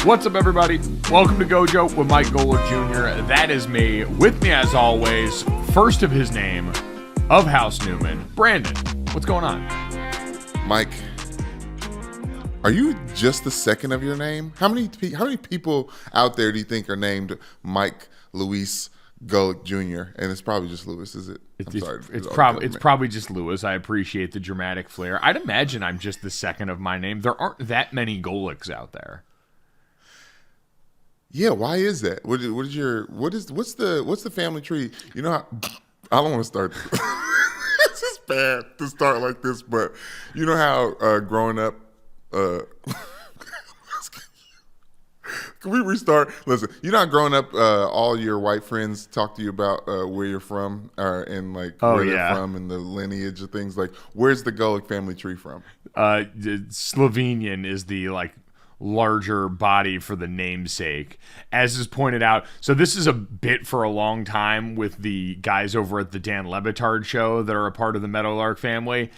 What's up, everybody? Welcome to Gojo with Mike Gojo Jr. That is me. With me, as always, first of his name, of House Newman, Brandon. What's going on? Mike, are you just the second of your name? How many people out there do you think are named Mike Luis Gojo Jr.? And it's probably just Lewis, is it? I'm sorry. It's probably just Lewis. I appreciate the dramatic flair. I'd imagine I'm just the second of my name. There aren't that many Golics out there. Yeah, why is that? What's the family tree? You know how, I don't want to start. It's just bad to start like this, but you know how growing up. Can we restart? Listen, you know how growing up, all your white friends talk to you about where you're from, and like where they're from, and the lineage of things. Like, where's the Golic family tree from? Slovenian is the larger body for the namesake, as is pointed out. So this is a bit for a long time with the guys over at the Dan Le Batard show that are a part of the Meadowlark family,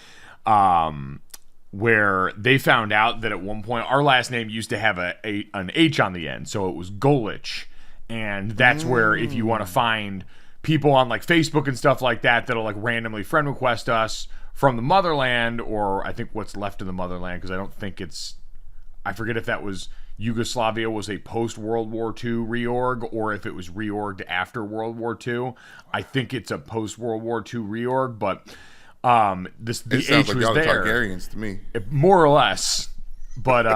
where they found out that at one point our last name used to have an H on the end, so it was Golich, and that's where if you want to find people on like Facebook and stuff like that that'll like randomly friend request us from the motherland, or I think what's left of the motherland, because I forget if that was Yugoslavia was a post-World War II reorg or if it was reorged after World War II. I think it's a post-World War II reorg, but the H like was y'all there. Targaryens to me. More or less. But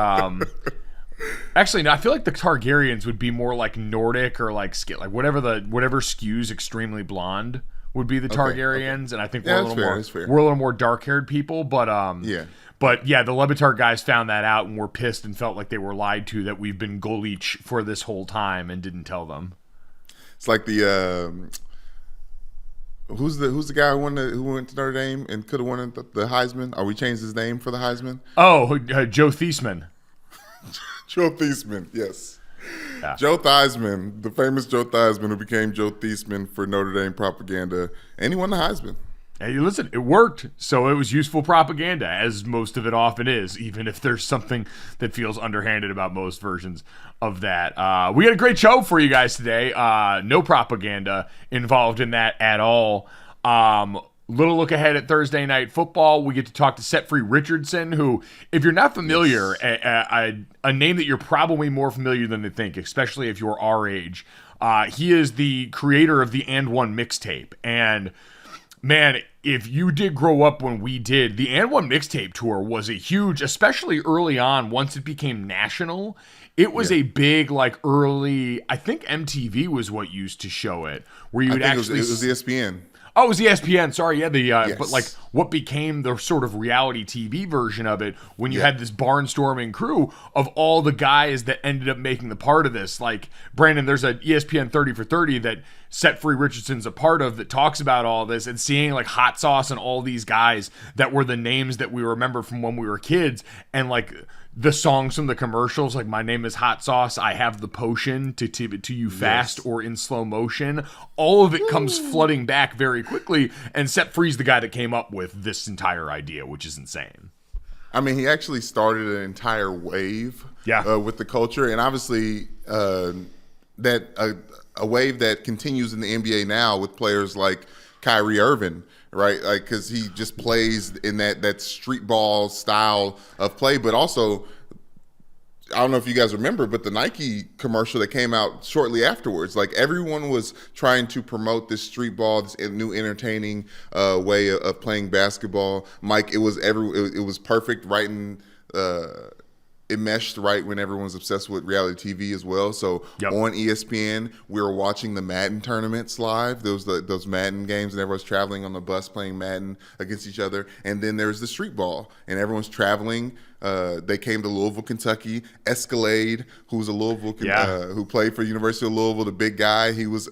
actually, no, I feel like the Targaryens would be more like Nordic or like whatever skews extremely blonde would be the Targaryens, okay. And I think we're a little more dark-haired people, but But yeah, the Le Batard guys found that out and were pissed and felt like they were lied to, that we've been Golich for this whole time and didn't tell them. It's like the who's the guy who went to Notre Dame and could have won the Heisman? Are we changed his name for the Heisman? Oh, Joe Theismann. Joe Theismann, yes. Yeah. Joe Theismann, the famous Joe Theismann, who became Joe Theismann for Notre Dame propaganda, and he won the Heisman. Hey, listen, it worked, so it was useful propaganda, as most of it often is, even if there's something that feels underhanded about most versions of that. We got a great show for you guys today. No propaganda involved in that at all. Little look ahead at Thursday Night Football. We get to talk to Set Free Richardson, who, if you're not familiar, a name that you're probably more familiar than they think, especially if you're our age. He is the creator of the AND1 Mixtape, and man, if you did grow up when we did, the AND1 Mixtape tour was a huge, especially early on, once it became national, it was a big, early, I think MTV was what used to show it, where you would actually... It was ESPN. Oh, it was ESPN, sorry, yeah, yes. But what became the sort of reality TV version of it, when you had this barnstorming crew of all the guys that ended up making the part of this. Like, Brandon, there's an ESPN 30 for 30 that Set Free Richardson's a part of that talks about all this, and seeing Hot Sauce and all these guys that were the names that we remember from when we were kids, and the songs from the commercials, like My Name is Hot Sauce, I Have the Potion, to tip it to you fast or in slow motion. All of it comes flooding back very quickly, and Set Free's the guy that came up with this entire idea, which is insane. I mean, he actually started an entire wave with the culture, and obviously that a wave that continues in the NBA now with players like Kyrie Irving, right? Because he just plays in that street ball style of play, but also, I don't know if you guys remember, but the Nike commercial that came out shortly afterwards, everyone was trying to promote this street ball, this new entertaining way of playing basketball. Mike, it was perfect, right in it meshed right when everyone's obsessed with reality TV as well. So on ESPN, we were watching the Madden tournaments live. Those Madden games, and everyone's traveling on the bus playing Madden against each other. And then there's the street ball, and everyone's traveling. They came to Louisville, Kentucky. Escalade, who's a Louisville, who played for University of Louisville, the big guy. He was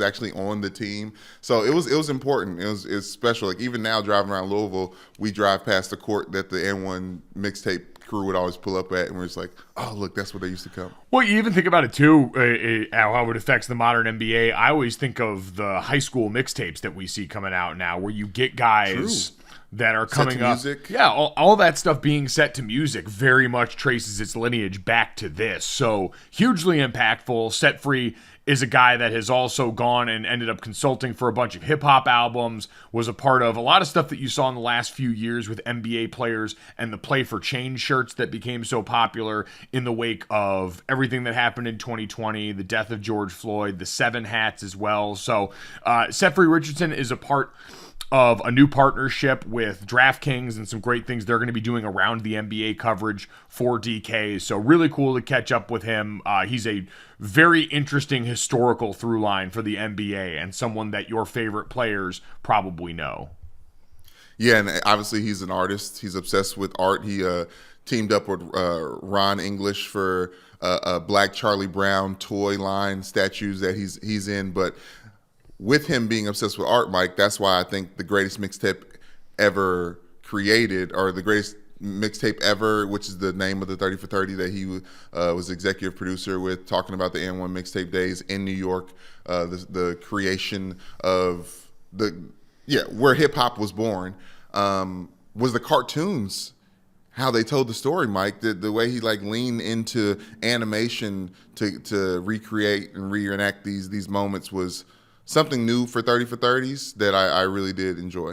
actually on the team. So it was important. It was special. Even now, driving around Louisville, we drive past the court that the AND1 Mixtape crew would always pull up at, and we're just like, oh, look, that's where they used to come. Well, you even think about it too, how it affects the modern NBA. I always think of the high school mixtapes that we see coming out now, where you get guys that are coming up. Music. Yeah, all that stuff being set to music very much traces its lineage back to this. So hugely impactful. Set Free is a guy that has also gone and ended up consulting for a bunch of hip-hop albums, was a part of a lot of stuff that you saw in the last few years with NBA players and the Play for Change shirts that became so popular in the wake of everything that happened in 2020, the death of George Floyd, the 7 hats as well. So Set Free Richardson is a part of a new partnership with DraftKings and some great things they're going to be doing around the NBA coverage for DK. So really cool to catch up with him. He's a very interesting historical through line for the NBA and someone that your favorite players probably know. Yeah, and obviously he's an artist. He's obsessed with art. He teamed up with Ron English for a Black Charlie Brown toy line statues that he's in, but with him being obsessed with art, Mike, that's why I think the greatest mixtape ever created, or the greatest mixtape ever, which is the name of the 30 for 30 that he was executive producer with, talking about the AND1 Mixtape days in New York, the creation of where hip hop was born, was the cartoons. How they told the story, Mike, the way he leaned into animation to recreate and reenact these moments was something new for 30 for 30s that I really did enjoy.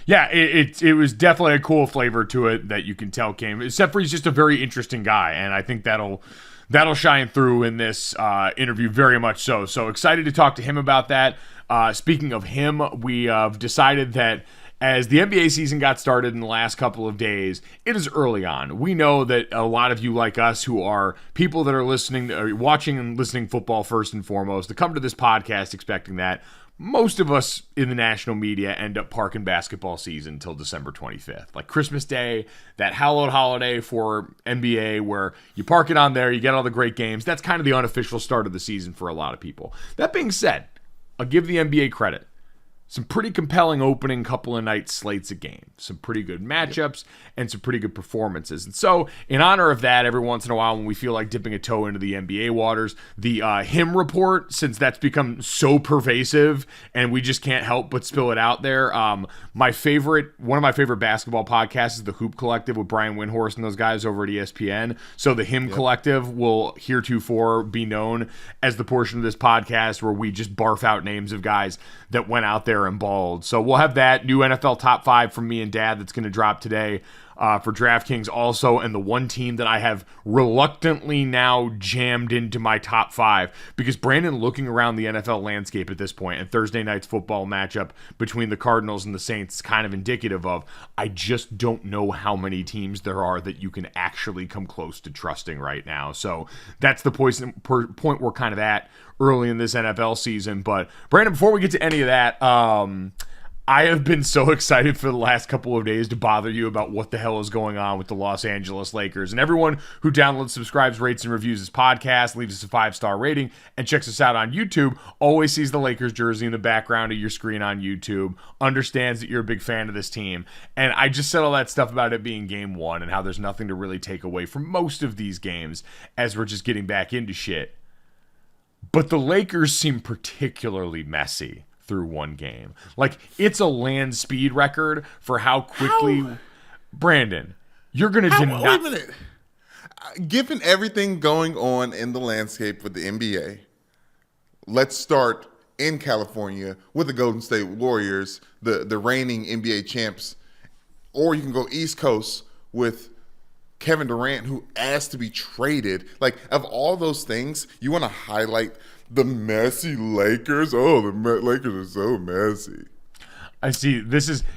Yeah, it was definitely a cool flavor to it that you can tell came. Set Free's just a very interesting guy, and I think that'll shine through in this interview very much so. So excited to talk to him about that. Speaking of him, we have decided that as the NBA season got started in the last couple of days, it is early on. We know that a lot of you like us who are people that are listening, or watching and listening football first and foremost, to come to this podcast expecting that. Most of us in the national media end up parking basketball season until December 25th. Like Christmas Day, that hallowed holiday for NBA where you park it on there, you get all the great games. That's kind of the unofficial start of the season for a lot of people. That being said, I'll give the NBA credit. Some pretty compelling opening couple of nights slates of games, some pretty good matchups, and some pretty good performances. And so, in honor of that, every once in a while when we feel like dipping a toe into the NBA waters, the him report, since that's become so pervasive and we just can't help but spill it out there. One of my favorite basketball podcasts is the Hoop Collective with Brian Windhorst and those guys over at ESPN. So the Him Collective will heretofore be known as the portion of this podcast where we just barf out names of guys that went out there and balled. So we'll have that new NFL top 5 from me and Dad that's going to drop today for DraftKings also, and the one team that I have reluctantly now jammed into my top 5 because Brandon, looking around the NFL landscape at this point, and Thursday night's football matchup between the Cardinals and the Saints is kind of indicative of, I just don't know how many teams there are that you can actually come close to trusting right now. So that's the point we're kind of at early in this NFL season. But Brandon, before we get to any of that, I have been so excited for the last couple of days to bother you about what the hell is going on with the Los Angeles Lakers. And everyone who downloads, subscribes, rates, and reviews this podcast, leaves us a 5-star rating, and checks us out on YouTube, always sees the Lakers jersey in the background of your screen on YouTube, understands that you're a big fan of this team. And I just said all that stuff about it being game 1 and how there's nothing to really take away from most of these games as we're just getting back into shit. But the Lakers seem particularly messy through one game. Like, it's a land speed record for how quickly... Brandon, you're going to deny... Wait a minute. Given everything going on in the landscape with the NBA, let's start in California with the Golden State Warriors, the reigning NBA champs. Or you can go East Coast with Kevin Durant, who asked to be traded. Like, of all those things, you want to highlight the messy Lakers. Oh, the Lakers are so messy. I see.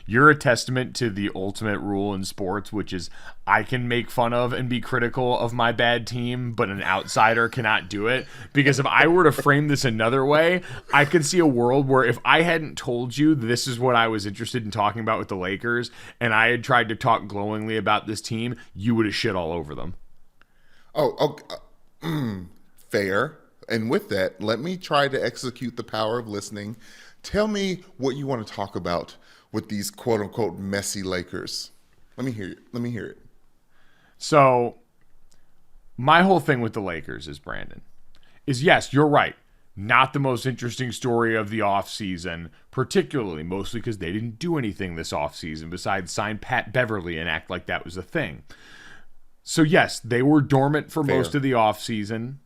You're a testament to the ultimate rule in sports, which is I can make fun of and be critical of my bad team, but an outsider cannot do it. Because if I were to frame this another way, I could see a world where if I hadn't told you this is what I was interested in talking about with the Lakers, and I had tried to talk glowingly about this team, you would have shit all over them. Fair. And with that, let me try to execute the power of listening. Tell me what you want to talk about with these quote-unquote messy Lakers. Let me hear it. So, my whole thing with the Lakers is, Brandon, is yes, you're right. not the most interesting story of the offseason, particularly mostly because they didn't do anything this offseason besides sign Pat Beverly and act like that was a thing. So yes, they were dormant for most of the offseason,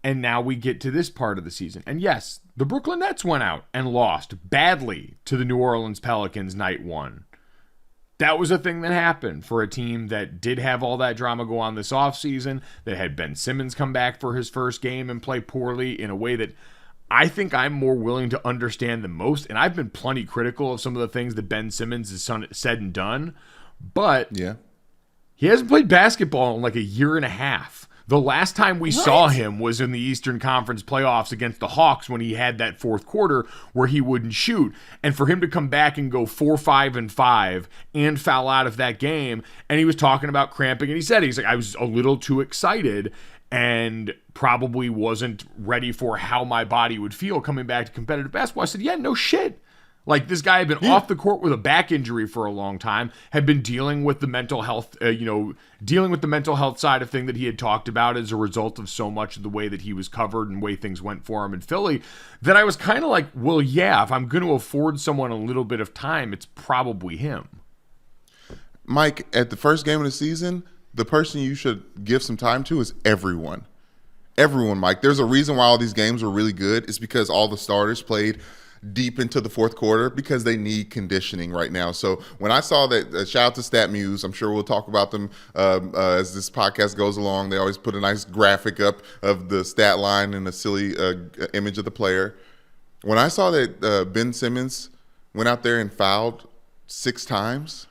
and now we get to this part of the season. And yes, the Brooklyn Nets went out and lost badly to the New Orleans Pelicans night one. That was a thing that happened for a team that did have all that drama go on this offseason, that had Ben Simmons come back for his first game and play poorly in a way that I think I'm more willing to understand than most. And I've been plenty critical of some of the things that Ben Simmons has said and done, but he hasn't played basketball in like a year and a half. The last time we saw him was in the Eastern Conference playoffs against the Hawks when he had that fourth quarter where he wouldn't shoot. And for him to come back and go 4-5-5 and foul out of that game, and he was talking about cramping, and he's like, I was a little too excited and probably wasn't ready for how my body would feel coming back to competitive basketball. I said, yeah, no shit. Like, this guy had been off the court with a back injury for a long time, had been dealing with the mental health, dealing with the mental health side of thing that he had talked about as a result of so much of the way that he was covered and way things went for him in Philly, that I was kind of like, well, yeah, if I'm going to afford someone a little bit of time, it's probably him. Mike, at the first game of the season, the person you should give some time to is everyone. Everyone, Mike. There's a reason why all these games were really good. It's because all the starters played deep into the fourth quarter because they need conditioning right now. So when I saw that, shout out to StatMuse. I'm sure we'll talk about them as this podcast goes along. They always put a nice graphic up of the stat line and a silly image of the player. When I saw that Ben Simmons went out there and fouled 6 times,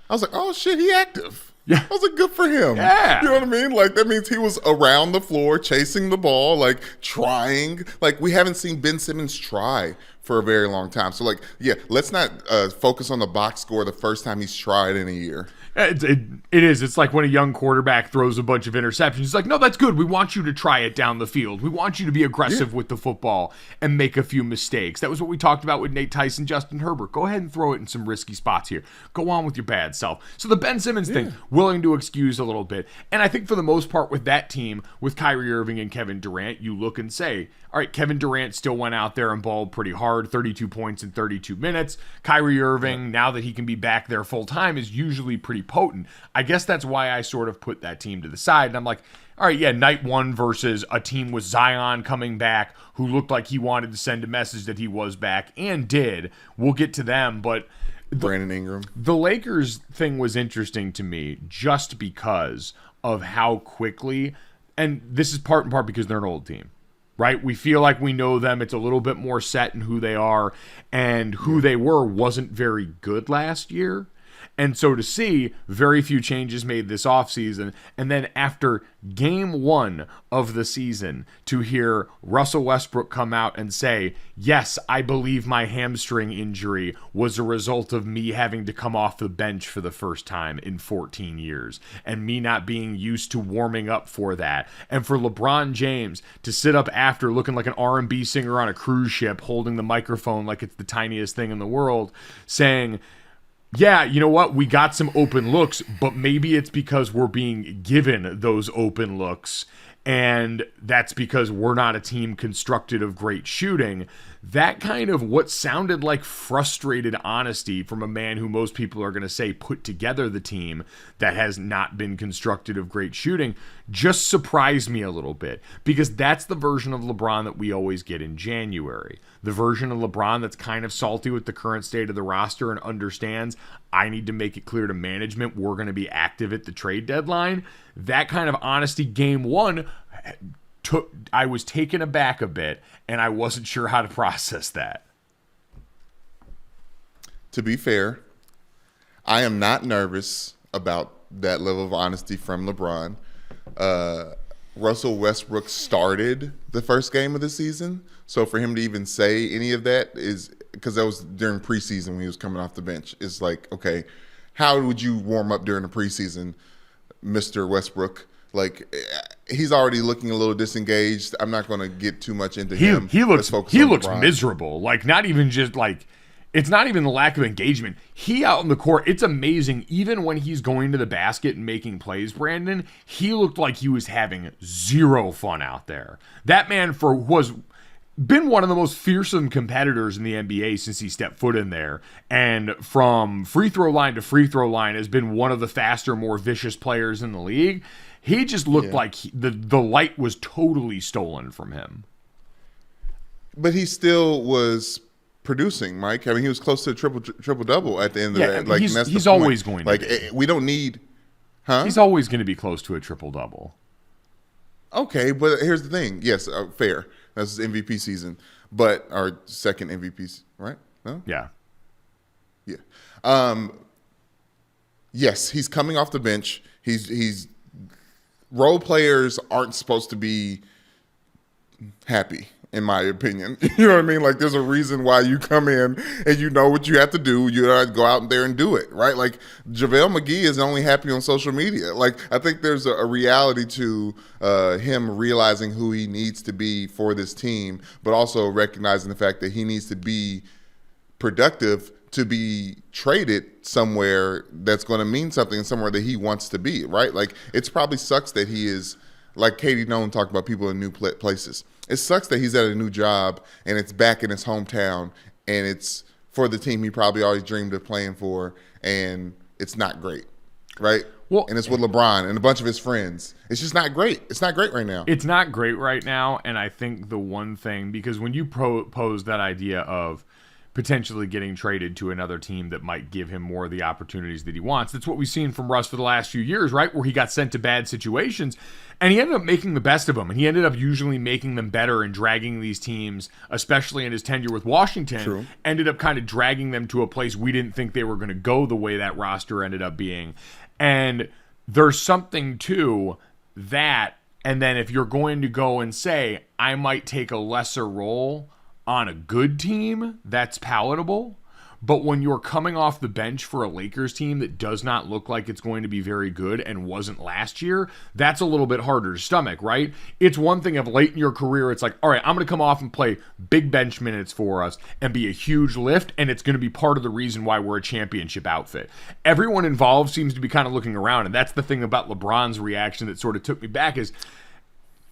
I was like, oh, shit, he active. Yeah. I was like, good for him. Yeah. You know what I mean? Like, that means he was around the floor, chasing the ball, like, trying. Like, we haven't seen Ben Simmons try for a very long time. So, like, yeah, let's not focus on the box score the first time he's tried in a year. It is. It's like when a young quarterback throws a bunch of interceptions. It's like, no, that's good. We want you to try it down the field. We want you to be aggressive with the football and make a few mistakes. That was what we talked about with Nate Tyson, Justin Herbert. Go ahead and throw it in some risky spots here. Go on with your bad self. So the Ben Simmons thing, willing to excuse a little bit. And I think for the most part with that team, with Kyrie Irving and Kevin Durant, you look and say, all right, Kevin Durant still went out there and balled pretty hard, 32 points in 32 minutes. Kyrie Irving, now that he can be back there full time, is usually pretty potent. I guess that's why I sort of put that team to the side. And I'm like, all right, yeah, night one versus a team with Zion coming back who looked like he wanted to send a message that he was back and did. We'll get to them, but Brandon Ingram. The Lakers thing was interesting to me just because of how quickly, and this is part and part because they're an old team. Right? We feel like we know them. It's a little bit more set in who they are, and who they were wasn't very good last year. And so to see very few changes made this offseason, and then after game one of the season, to hear Russell Westbrook come out and say, yes, I believe my hamstring injury was a result of me having to come off the bench for the first time in 14 years, and me not being used to warming up for that. And for LeBron James to sit up after looking like an R&B singer on a cruise ship, holding the microphone like it's the tiniest thing in the world, saying, yeah, you know what? We got some open looks, but maybe it's because we're being given those open looks, and that's because we're not a team constructed of great shooting. That kind of what sounded like frustrated honesty from a man who most people are going to say put together the team that has not been constructed of great shooting just surprised me a little bit, because that's the version of LeBron that we always get in January. The version of LeBron that's kind of salty with the current state of the roster and understands I need to make it clear to management we're going to be active at the trade deadline. That kind of honesty game one I was taken aback a bit, and I wasn't sure how to process that. To be fair, I am not nervous about that level of honesty from LeBron. Russell Westbrook started the first game of the season, so for him to even say any of that is because that was during preseason when he was coming off the bench. It's like, okay, how would you warm up during the preseason, Mr. Westbrook? Like, he's already looking a little disengaged. I'm not going to get too much into him. He looks miserable. Like, not even just like, it's not even the lack of engagement. He out on the court, it's amazing. Even when he's going to the basket and making plays, Brandon, he looked like he was having zero fun out there. That man been one of the most fearsome competitors in the NBA since he stepped foot in there. And from free throw line to free throw line has been one of the faster, more vicious players in the league. He just looked like the light was totally stolen from him. But he still was producing, Mike. I mean, he was close to a triple-double at the end of that. Like, he's always going to be. We don't need – huh? He's always going to be close to a triple-double. Okay, but here's the thing. Yes, fair. That's his MVP season. But our second MVP, right? No? Yeah. Yeah. Yes, he's coming off the bench. He's role players aren't supposed to be happy, in my opinion. You know what I mean? Like, there's a reason why you come in and you know what you have to do. You gotta go out there and do it, right? Like, JaVale McGee is only happy on social media. Like, I think there's a reality to him realizing who he needs to be for this team, but also recognizing the fact that he needs to be productive to be traded somewhere that's going to mean something and somewhere that he wants to be, right? Like, it's probably sucks that he is, like Katie Nolan talked about people in new places. It sucks that he's at a new job and it's back in his hometown and it's for the team he probably always dreamed of playing for, and it's not great, right? Well, and it's with LeBron and a bunch of his friends. It's just not great. It's not great right now. It's not great right now, and I think the one thing, because when you pose that idea of potentially getting traded to another team that might give him more of the opportunities that he wants. That's what we've seen from Russ for the last few years, right? Where he got sent to bad situations and he ended up making the best of them. And he ended up usually making them better and dragging these teams, especially in his tenure with Washington, ended up kind of dragging them to a place we didn't think they were going to go the way that roster ended up being. And there's something to that. And then if you're going to go and say, I might take a lesser role on a good team, that's palatable. But when you're coming off the bench for a Lakers team that does not look like it's going to be very good and wasn't last year, that's a little bit harder to stomach, right? It's one thing if late in your career, it's like, all right, I'm going to come off and play big bench minutes for us and be a huge lift, and it's going to be part of the reason why we're a championship outfit. Everyone involved seems to be kind of looking around, and that's the thing about LeBron's reaction that sort of took me back is,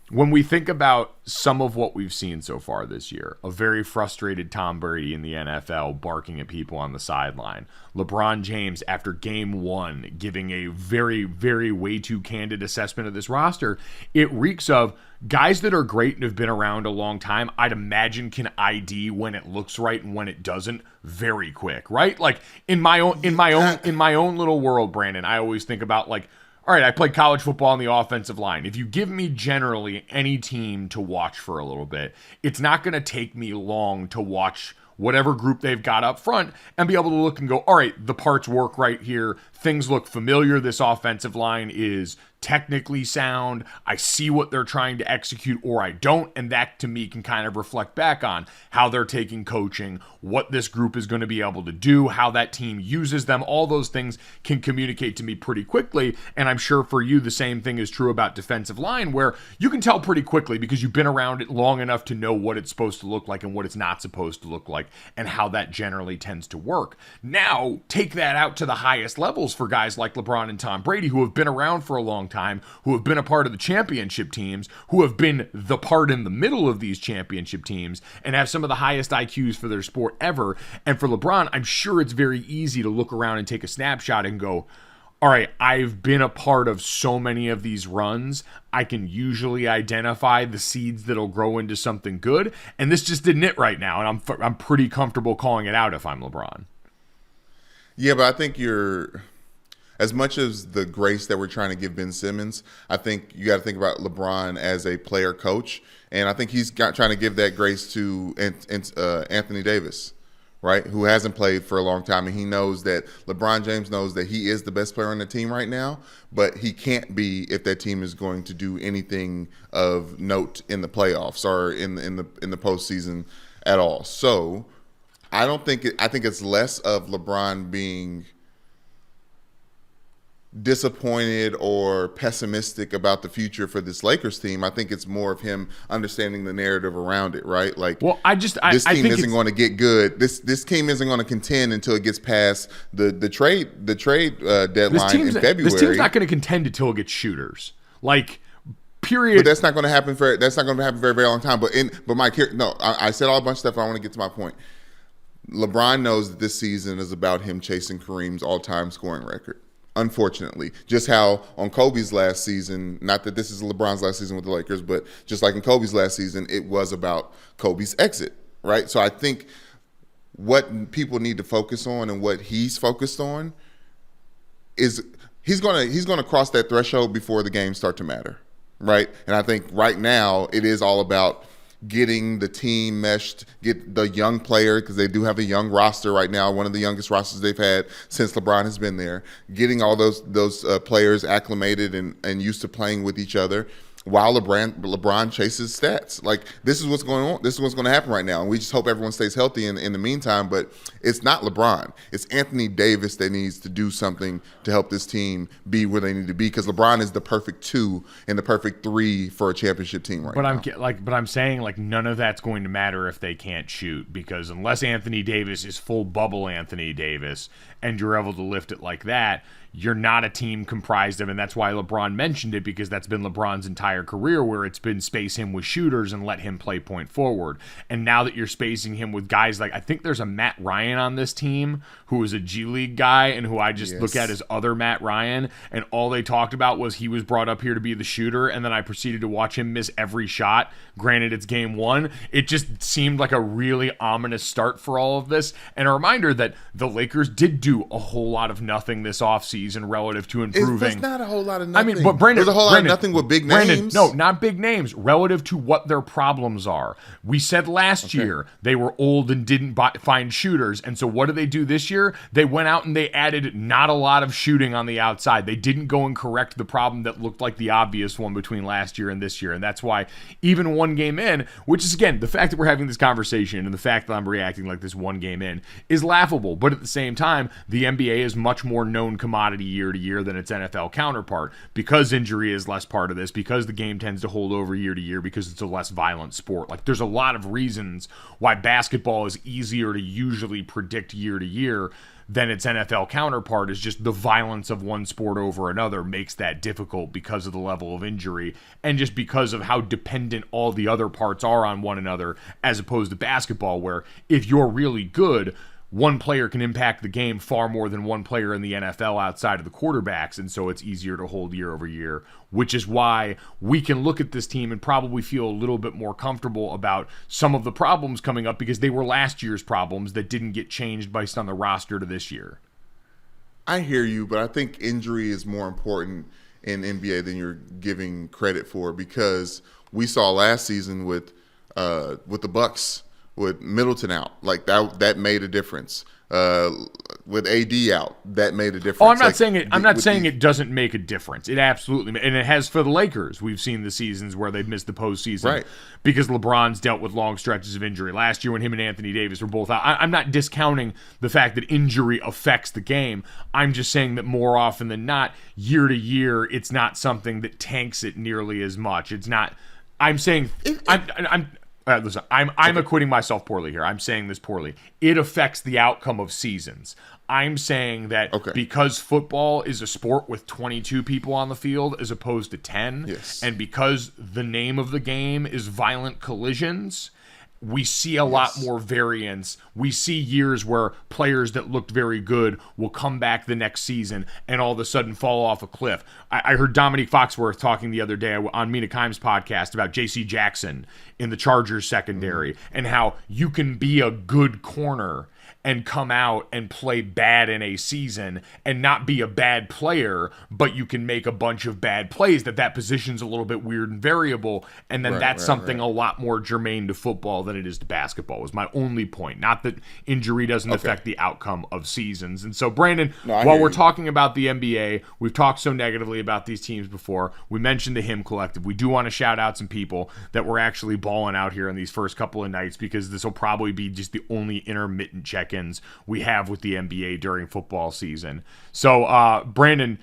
when we think about some of what we've seen so far this year, a very frustrated Tom Brady in the NFL barking at people on the sideline, LeBron James after game one giving a very, very way too candid assessment of this roster, it reeks of guys that are great and have been around a long time, I'd imagine can ID when it looks right and when it doesn't very quick, right? Like in my own little world, Brandon, I always think about like, all right, I played college football on the offensive line. If you give me generally any team to watch for a little bit, it's not going to take me long to watch whatever group they've got up front and be able to look and go, all right, the parts work right here. Things look familiar. This offensive line is technically sound. I see what they're trying to execute or I don't. And that to me can kind of reflect back on how they're taking coaching, what this group is going to be able to do, how that team uses them. All those things can communicate to me pretty quickly. And I'm sure for you, the same thing is true about defensive line, where you can tell pretty quickly because you've been around it long enough to know what it's supposed to look like and what it's not supposed to look like and how that generally tends to work. Now, take that out to the highest levels for guys like LeBron and Tom Brady, who have been around for a long time, who have been a part of the championship teams, who have been the part in the middle of these championship teams, and have some of the highest IQs for their sport ever. And for LeBron, I'm sure it's very easy to look around and take a snapshot and go, all right, I've been a part of so many of these runs, I can usually identify the seeds that'll grow into something good, and this just didn't it right now, and I'm pretty comfortable calling it out if I'm LeBron. Yeah, but I think you're... As much as the grace that we're trying to give Ben Simmons, I think you got to think about LeBron as a player coach, and I think he's trying to give that grace to Anthony Davis, right, who hasn't played for a long time, and he knows that LeBron James knows that he is the best player on the team right now, but he can't be if that team is going to do anything of note in the playoffs or in the postseason at all. So I think it's less of LeBron being disappointed or pessimistic about the future for this Lakers team. I think it's more of him understanding the narrative around it, right? Like, well, this team isn't going to get good. This team isn't going to contend until it gets past the trade deadline in February. This team's not going to contend until it gets shooters. Like, period. But that's not going to happen for a very, very long time. But Mike, here, no, I said all a bunch of stuff. I want to get to my point. LeBron knows that this season is about him chasing Kareem's all-time scoring record. Unfortunately, just how on Kobe's last season, not that this is LeBron's last season with the Lakers, but just like in Kobe's last season, it was about Kobe's exit, right? So I think what people need to focus on and what he's focused on is he's gonna cross that threshold before the games start to matter, right? And I think right now it is all about getting the team meshed, get the young player, because they do have a young roster right now, one of the youngest rosters they've had since LeBron has been there, getting all those players acclimated and used to playing with each other while LeBron chases stats. Like, this is what's going on. This is what's going to happen right now. And we just hope everyone stays healthy in the meantime. But it's not LeBron. It's Anthony Davis that needs to do something to help this team be where they need to be, because LeBron is the perfect 2 and the perfect 3 for a championship team right now. But I'm saying, like, none of that's going to matter if they can't shoot, because unless Anthony Davis is full bubble Anthony Davis and you're able to lift it like that, you're not a team comprised of, and that's why LeBron mentioned it, because that's been LeBron's entire career, where it's been space him with shooters and let him play point forward. And now that you're spacing him with guys like, I think there's a Matt Ryan on this team who is a G League guy and who I just look at as other Matt Ryan, and all they talked about was he was brought up here to be the shooter, and then I proceeded to watch him miss every shot. Granted, it's game 1. It just seemed like a really ominous start for all of this, and a reminder that the Lakers did do a whole lot of nothing this offseason relative to improving. It's not a whole lot of nothing. I mean, but Brandon, there's a whole lot of nothing with big names. No, not big names. Relative to what their problems are. We said last year they were old and didn't find shooters, and so what do they do this year? They went out and they added not a lot of shooting on the outside. They didn't go and correct the problem that looked like the obvious one between last year and this year, and that's why even one game in, which is, again, the fact that we're having this conversation and the fact that I'm reacting like this one game in is laughable, but at the same time, the NBA is much more known commodity year to year than its NFL counterpart, because injury is less part of this, because the game tends to hold over year to year, because it's a less violent sport. Like, there's a lot of reasons why basketball is easier to usually predict year to year than its NFL counterpart. Is just the violence of one sport over another makes that difficult because of the level of injury and just because of how dependent all the other parts are on one another, as opposed to basketball, where if you're really good, one player can impact the game far more than one player in the NFL outside of the quarterbacks, and so it's easier to hold year over year, which is why we can look at this team and probably feel a little bit more comfortable about some of the problems coming up, because they were last year's problems that didn't get changed based on the roster to this year. I hear you, but I think injury is more important in NBA than you're giving credit for, because we saw last season with the Bucks, with Middleton out, like that made a difference. With AD out, that made a difference. Oh, I'm not saying it. I'm not saying it doesn't make a difference. It absolutely, and it has for the Lakers. We've seen the seasons where they've missed the postseason, right, because LeBron's dealt with long stretches of injury. Last year, when him and Anthony Davis were both out, I'm not discounting the fact that injury affects the game. I'm just saying that more often than not, year to year, it's not something that tanks it nearly as much. It's not. I'm saying listen, I'm acquitting myself poorly here. I'm saying this poorly. It affects the outcome of seasons. I'm saying that because football is a sport with 22 people on the field as opposed to 10, and because the name of the game is violent collisions, we see a lot more variance. We see years where players that looked very good will come back the next season and all of a sudden fall off a cliff. I heard Dominique Foxworth talking the other day on Mina Kimes' podcast about J.C. Jackson in the Chargers secondary, and how you can be a good corner and come out and play bad in a season and not be a bad player, but you can make a bunch of bad plays. That position's a little bit weird and variable, and then that's something a lot more germane to football than it is to basketball, was my only point. Not that injury doesn't affect the outcome of seasons. And so, Brandon, while we're talking about the NBA, we've talked so negatively about these teams before. We mentioned the Him Collective. We do want to shout out some people that were actually balling out here in these first couple of nights, because this will probably be just the only intermittent check-ins we have with the NBA during football season. So, Brandon,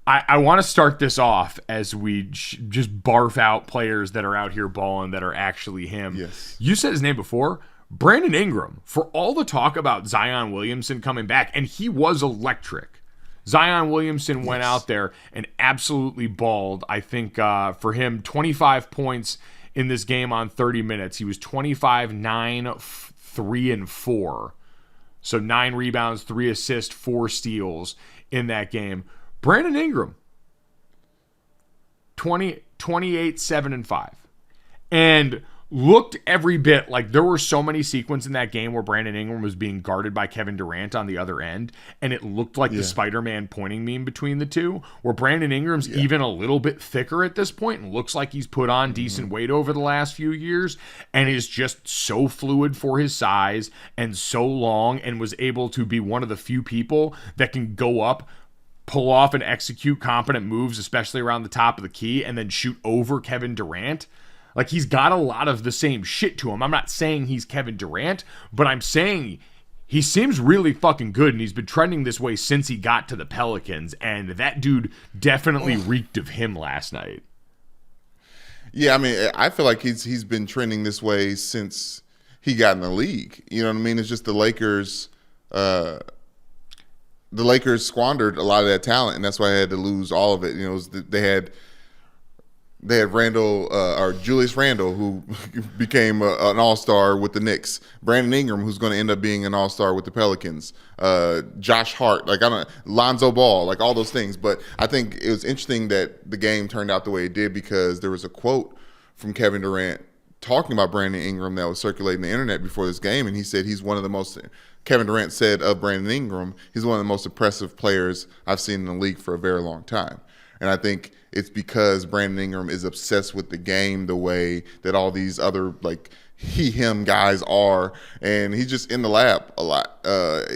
I want to start this off as we just barf out players that are out here balling that are actually him. Yes. You said his name before. Brandon Ingram, for all the talk about Zion Williamson coming back, and he was electric. Zion Williamson went out there and absolutely balled. I think for him, 25 points in this game on 30 minutes. He was 25, 9, 3, and 4. So 9 rebounds, 3 assists, 4 steals in that game. Brandon Ingram, 28, 7, and 5. And looked every bit like there were so many sequences in that game where Brandon Ingram was being guarded by Kevin Durant on the other end, and it looked like the Spider-Man pointing meme between the two, where Brandon Ingram's even a little bit thicker at this point and looks like he's put on decent weight over the last few years and is just so fluid for his size and so long, and was able to be one of the few people that can go up, pull off and execute competent moves, especially around the top of the key, and then shoot over Kevin Durant. Like, he's got a lot of the same shit to him. I'm not saying he's Kevin Durant, but I'm saying he seems really fucking good, and he's been trending this way since he got to the Pelicans, and that dude definitely reeked of him last night. Yeah, I mean, I feel like he's been trending this way since he got in the league. You know what I mean? It's just the Lakers squandered a lot of that talent, and that's why they had to lose all of it. You know, they had Randall or Julius Randle, who became an all-star with the Knicks. Brandon Ingram, who's going to end up being an all-star with the Pelicans. Josh Hart, Lonzo Ball, like all those things. But I think it was interesting that the game turned out the way it did, because there was a quote from Kevin Durant talking about Brandon Ingram that was circulating the internet before this game, and he said he's one of the most. Kevin Durant said of Brandon Ingram, he's one of the most impressive players I've seen in the league for a very long time. And I think it's because Brandon Ingram is obsessed with the game the way that all these other him guys are, and he's just in the lab a lot.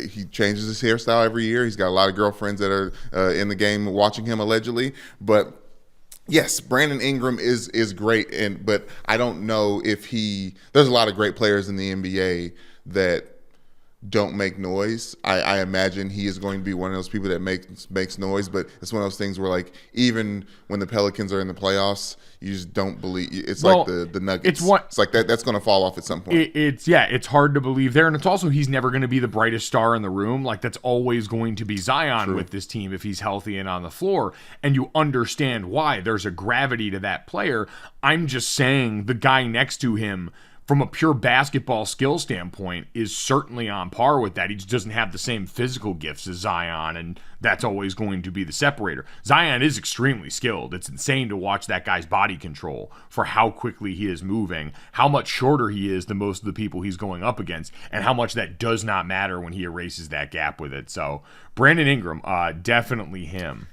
He changes his hairstyle every year. He's got a lot of girlfriends that are in the game watching him allegedly. But yes, Brandon Ingram is great, but I don't know if there's a lot of great players in the NBA that don't make noise. I imagine he is going to be one of those people that makes noise, but it's one of those things where even when the Pelicans are in the playoffs, you just don't believe. It's like the Nuggets. It's like that's going to fall off at some point. It's hard to believe there, and it's also he's never going to be the brightest star in the room. Like, that's always going to be Zion with this team if he's healthy and on the floor, and you understand why. There's a gravity to that player. I'm just saying the guy next to him, from a pure basketball skill standpoint, is certainly on par with that. He just doesn't have the same physical gifts as Zion, and that's always going to be the separator. Zion is extremely skilled. It's insane to watch that guy's body control for how quickly he is moving, how much shorter he is than most of the people he's going up against, and how much that does not matter when he erases that gap with it. So Brandon Ingram, definitely him.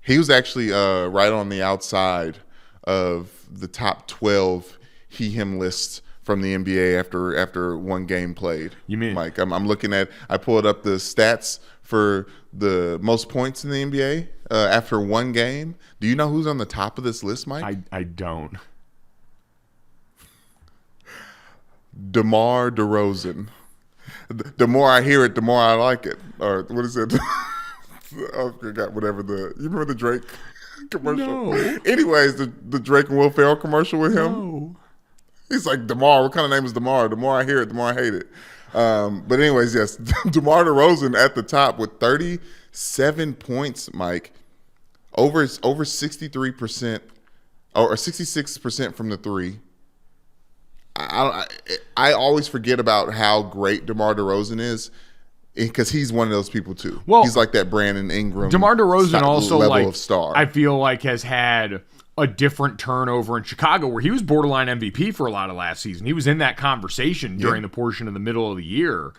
He was actually right on the outside of the top 12 he/him lists from the NBA after one game played. You mean, Mike? I'm looking at. I pulled up the stats for the most points in the NBA after one game. Do you know who's on the top of this list, Mike? I don't. DeMar DeRozan. The more I hear it, the more I like it. Or what is it? I forgot whatever you remember the Drake commercial? No. Anyways, the Drake and Will Ferrell commercial with him. No. He's like, DeMar, what kind of name is DeMar? The more I hear it, the more I hate it. But anyways, yes, DeMar DeRozan at the top with 37 points, Mike. Over 63% or 66% from the three. I always forget about how great DeMar DeRozan is, because he's one of those people too. Well, he's like that Brandon Ingram. DeMar DeRozan also level of star. I feel like has had a different turnover in Chicago, where he was borderline MVP for a lot of last season. He was in that conversation during the portion of the middle of the year.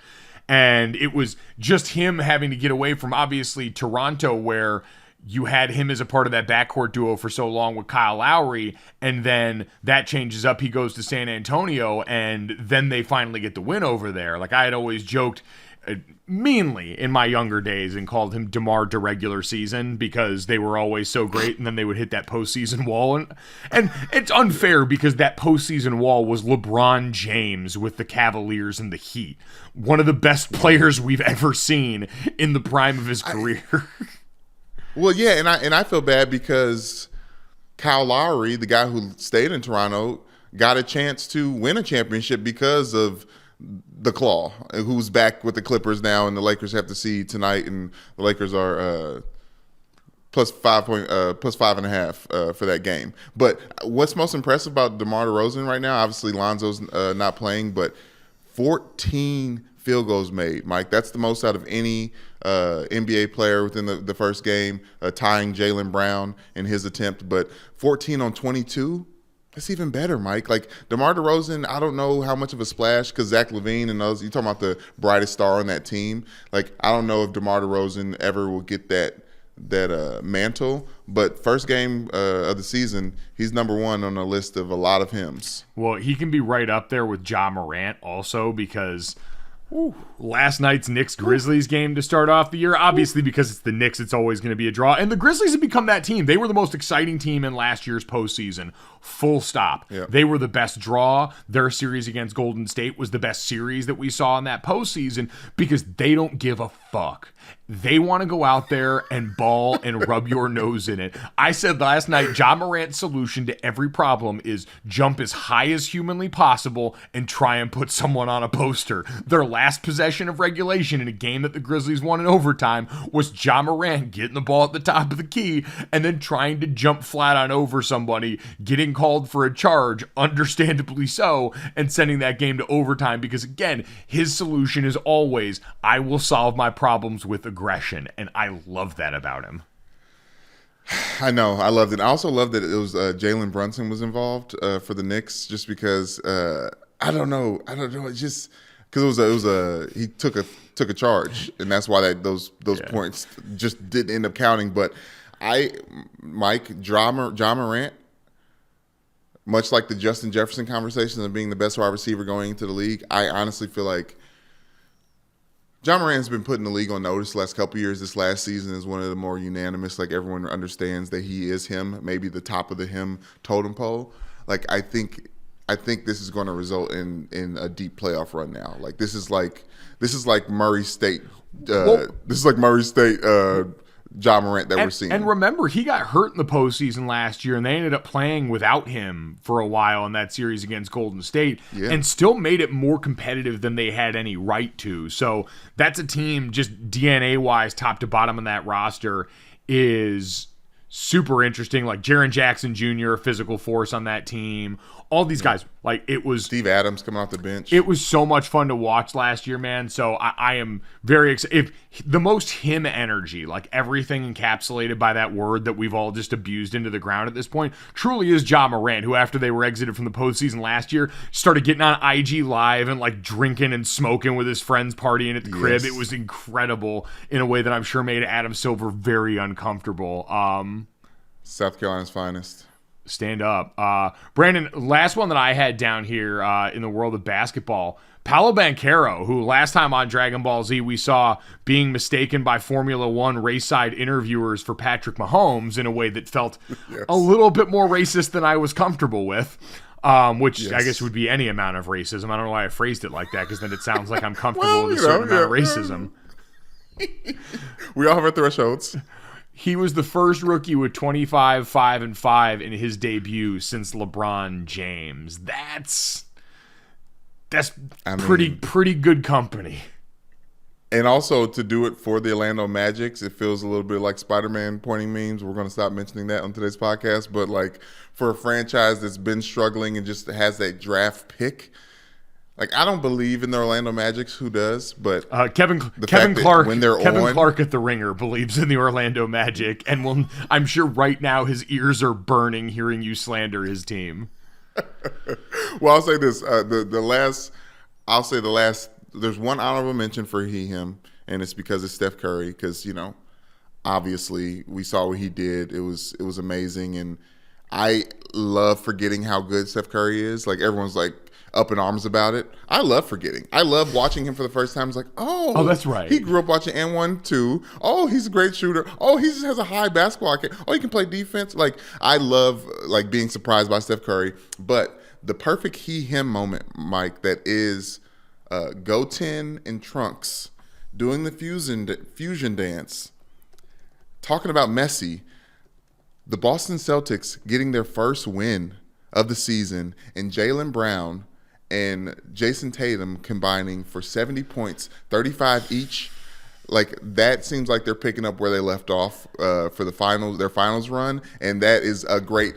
And it was just him having to get away from, obviously, Toronto, where you had him as a part of that backcourt duo for so long with Kyle Lowry, and then that changes up. He goes to San Antonio, and then they finally get the win over there. Like, I had always joked meanly in my younger days and called him DeMar to regular season, because they were always so great, and then they would hit that postseason wall. And it's unfair, because that postseason wall was LeBron James with the Cavaliers and the Heat. One of the best players we've ever seen in the prime of his career. Well, yeah, and I feel bad because Kyle Lowry, the guy who stayed in Toronto, got a chance to win a championship because of the Claw, who's back with the Clippers now, and the Lakers have to see tonight, and the Lakers are plus 5.5 for that game. But what's most impressive about DeMar DeRozan right now? Obviously, Lonzo's not playing, but 14 field goals made, Mike. That's the most out of any NBA player within the first game, tying Jaylen Brown in his attempt. But 14 on 22. That's even better, Mike. Like, DeMar DeRozan, I don't know how much of a splash, because Zach LaVine and those, you're talking about the brightest star on that team. Like, I don't know if DeMar DeRozan ever will get that mantle, but first game of the season, he's number one on a list of a lot of hymns. Well, he can be right up there with Ja Morant also, because last night's Knicks-Grizzlies game to start off the year, obviously because it's the Knicks, it's always going to be a draw, and the Grizzlies have become that team. They were the most exciting team in last year's postseason, full stop. Yep. They were the best draw. Their series against Golden State was the best series that we saw in that postseason, because they don't give a fuck. They want to go out there and ball and rub your nose in it. I said last night, Ja Morant's solution to every problem is jump as high as humanly possible and try and put someone on a poster. Their last possession of regulation in a game that the Grizzlies won in overtime was Ja Morant getting the ball at the top of the key and then trying to jump flat on over somebody, getting called for a charge, understandably so, and sending that game to overtime, because, again, his solution is always, I will solve my problems with aggression, and I love that about him. I know, I loved it. I also loved that it was Jalen Brunson was involved for the Knicks, just because I don't know. It's just because it was he took a charge, and that's why those points just didn't end up counting. But Ja Morant, much like the Justin Jefferson conversation of being the best wide receiver going into the league, I honestly feel like Ja Morant's been put in the league on notice the last couple of years. This last season is one of the more unanimous. Like, everyone understands that he is him, maybe the top of the him totem pole. Like, I think this is going to result in a deep playoff run now. Like, this is like Murray State. This is like Murray State. Ja Morant that we're seeing. And remember, he got hurt in the postseason last year, and they ended up playing without him for a while in that series against Golden State, and still made it more competitive than they had any right to. So that's a team, just DNA-wise, top to bottom on that roster, is super interesting. Like Jaren Jackson Jr., physical force on that team. All these guys, like, it was Steve Adams coming off the bench. It was so much fun to watch last year, man. So I am very excited. If the most him energy, like everything encapsulated by that word that we've all just abused into the ground at this point, truly is Ja Morant, who after they were exited from the postseason last year, started getting on IG Live and like drinking and smoking with his friends, partying at the crib. It was incredible in a way that I'm sure made Adam Silver very uncomfortable. South Carolina's finest. Stand up. Brandon, last one that I had down here in the world of basketball, Paolo Banchero, who last time on Dragon Ball Z we saw being mistaken by Formula One race-side interviewers for Patrick Mahomes in a way that felt a little bit more racist than I was comfortable with, which I guess would be any amount of racism. I don't know why I phrased it like that, because then it sounds like I'm comfortable with a certain amount of racism. We all have our thresholds. He was the first rookie with 25, 5, and 5 in his debut since LeBron James. That's pretty good company. And also to do it for the Orlando Magic, it feels a little bit like Spider-Man pointing memes. We're going to stop mentioning that on today's podcast. But like, for a franchise that's been struggling and just has that draft pick, like, I don't believe in the Orlando Magic. Who does? But Kevin Clark at the Ringer believes in the Orlando Magic, and I'm sure right now his ears are burning hearing you slander his team. Well, I'll say this: There's one honorable mention for him, and it's because of Steph Curry. Because obviously we saw what he did. It was amazing, and I love forgetting how good Steph Curry is. Like, everyone's like up in arms about it. I love forgetting. I love watching him for the first time. It's like, oh, that's right. He grew up watching AND1 too. Oh, he's a great shooter. Oh, he just has a high basketball IQ. Oh, he can play defense. Like, I love like being surprised by Steph Curry. But the perfect he-him moment, Mike, that is Goten and Trunks doing the fusion dance, talking about Messi, the Boston Celtics getting their first win of the season, and Jaylen Brown and Jason Tatum combining for 70 points, 35 each. Like, that seems like they're picking up where they left off for their finals run, and that is a great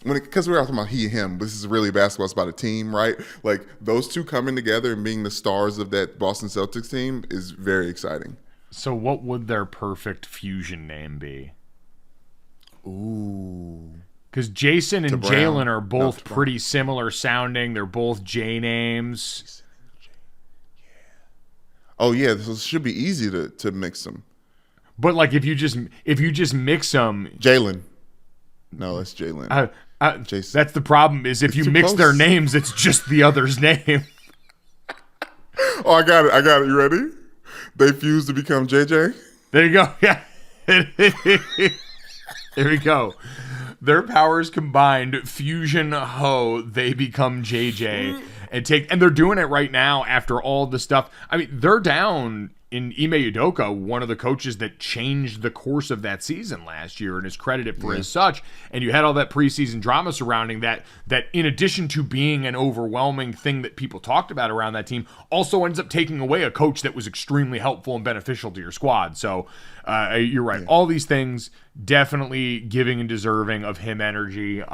because we're talking about he and him, but this is really basketball. It's about a team, right? Like, those two coming together and being the stars of that Boston Celtics team is very exciting. So what would their perfect fusion name be? Ooh. Because Jason and Jalen are both pretty similar sounding. They're both J names. Oh yeah, this should be easy to mix them. But like if you just mix them, Jalen. No, that's Jalen. Jason. That's the problem. Is if you mix their names, it's just the other's name. Oh, I got it. You ready? They fuse to become JJ. There you go. Yeah. There we go. Their powers combined, fusion ho, they become JJ and they're doing it right now after all the stuff. I mean, they're down in Ime Udoka, one of the coaches that changed the course of that season last year and is credited for as such. And you had all that preseason drama surrounding that in addition to being an overwhelming thing that people talked about around that team, also ends up taking away a coach that was extremely helpful and beneficial to your squad. So you're right. Yeah. All these things definitely giving and deserving of him energy.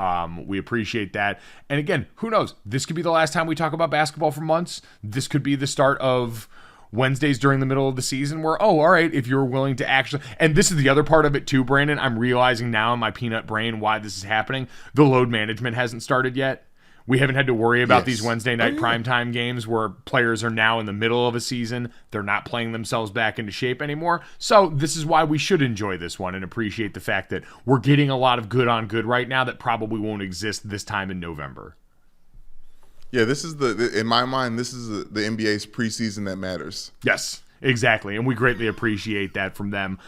We appreciate that. And again, who knows? This could be the last time we talk about basketball for months. This could be the start of Wednesdays during the middle of the season where, all right, if you're willing to actually, and this is the other part of it too, Brandon, I'm realizing now in my peanut brain why this is happening. The load management hasn't started yet. We haven't had to worry about these Wednesday night primetime games where players are now in the middle of a season. They're not playing themselves back into shape anymore. So this is why we should enjoy this one and appreciate the fact that we're getting a lot of good on good right now that probably won't exist this time in November. Yeah, this is in my mind, this is the NBA's preseason that matters. Yes, exactly. And we greatly appreciate that from them.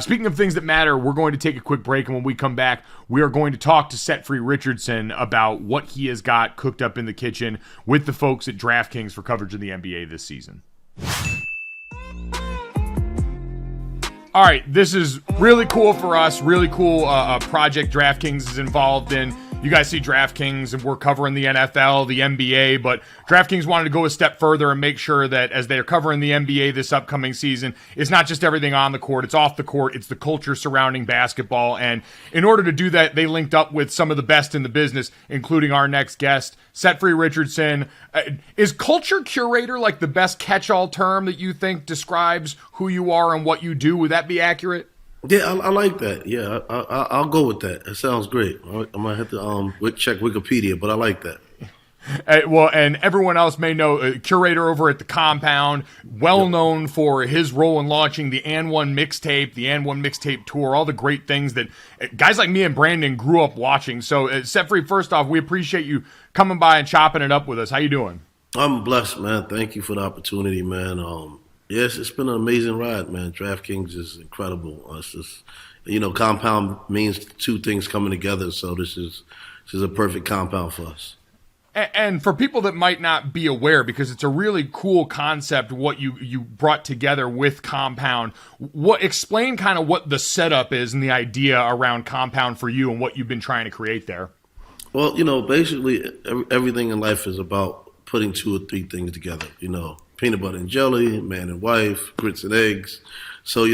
Speaking of things that matter, we're going to take a quick break. And when we come back, we are going to talk to Set Free Richardson about what he has got cooked up in the kitchen with the folks at DraftKings for coverage of the NBA this season. All right, this is really cool for us. Really cool project DraftKings is involved in. You guys see DraftKings, and we're covering the NFL, the NBA, but DraftKings wanted to go a step further and make sure that as they're covering the NBA this upcoming season, it's not just everything on the court, it's off the court, it's the culture surrounding basketball. And in order to do that, they linked up with some of the best in the business, including our next guest, Set Free Richardson. Is culture curator like the best catch-all term that you think describes who you are and what you do? Would that be accurate? Yeah, I like that. Yeah, I'll go with that. It sounds great. I might have to check Wikipedia, but I like that. Well, and everyone else may know curator over at the Compound, well known for his role in launching the AND1 Mixtape, the AND1 Mixtape tour, all the great things that guys like me and Brandon grew up watching. So, Set Free, first off, we appreciate you coming by and chopping it up with us. How you doing? I'm blessed, man. Thank you for the opportunity, man. Yes, it's been an amazing ride, man. DraftKings is incredible. It's just, compound means two things coming together, so this is a perfect compound for us. And for people that might not be aware, because it's a really cool concept, what you brought together with Compound, explain kind of what the setup is and the idea around Compound for you and what you've been trying to create there. Well, basically everything in life is about putting two or three things together, peanut butter and jelly, man and wife, grits and eggs. So,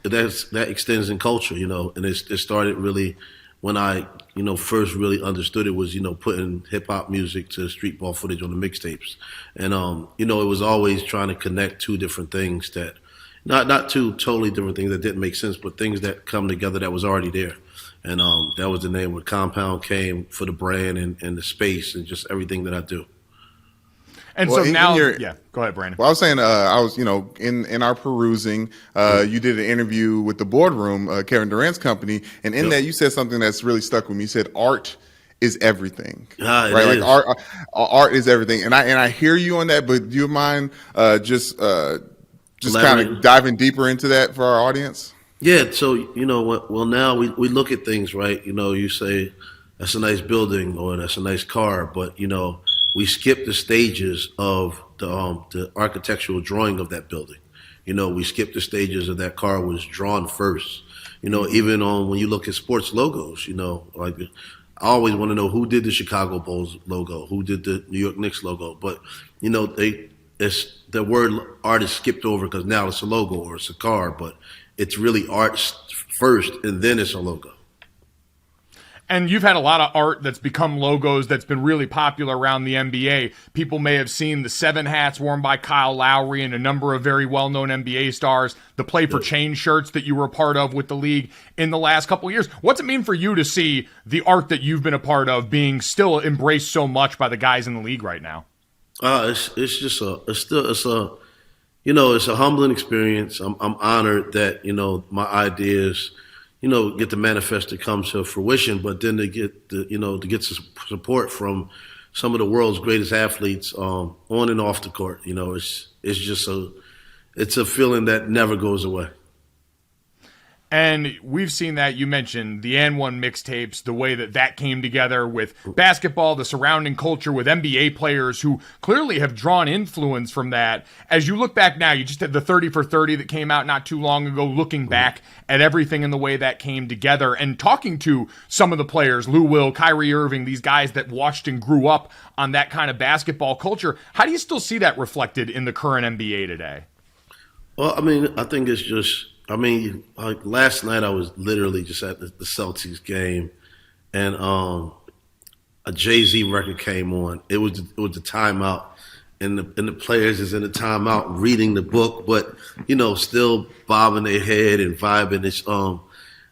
that extends in culture, and it started really when I, first really understood it was, putting hip hop music to streetball footage on the mixtapes. And, it was always trying to connect two different things that, not two totally different things that didn't make sense, but things that come together that was already there. And that was the name where Compound came for the brand and the space and just everything that I do. And well, so now, go ahead, Brandon. Well, I was saying, I was, in our perusing, you did an interview with the boardroom, Kevin Durant's company, and in that you said something that's really stuck with me. You said art is everything, right? Like art is everything, and I hear you on that. But do you mind just kind of diving deeper into that for our audience? Yeah. So well, now we look at things, right? You say that's a nice building or that's a nice car, but we skip the stages of the architectural drawing of that building. We skip the stages of that car was drawn first. Even when you look at sports logos, like I always want to know who did the Chicago Bulls logo, who did the New York Knicks logo. But, it's the word art is skipped over because now it's a logo or it's a car, but it's really art first and then it's a logo. And you've had a lot of art that's become logos that's been really popular around the NBA. People may have seen the 7 hats worn by Kyle Lowry and a number of very well-known NBA stars, the Play for Change shirts that you were a part of with the league in the last couple of years. What's it mean for you to see the art that you've been a part of being still embraced so much by the guys in the league right now? It's a humbling experience. I'm honored that, my ideas, get the manifest to come to fruition, but then to get support from some of the world's greatest athletes on and off the court. It's a feeling that never goes away. And we've seen that. You mentioned the AND1 mixtapes, the way that came together with basketball, the surrounding culture with NBA players who clearly have drawn influence from that. As you look back now, you just had the 30 for 30 that came out not too long ago, looking back at everything and the way that came together and talking to some of the players, Lou Will, Kyrie Irving, these guys that watched and grew up on that kind of basketball culture. How do you still see that reflected in the current NBA today? Well, I think it's just, like last night I was literally just at the Celtics game, and a Jay-Z record came on. It was the timeout, and the players is in the timeout reading the book, but still bobbing their head and vibing. It's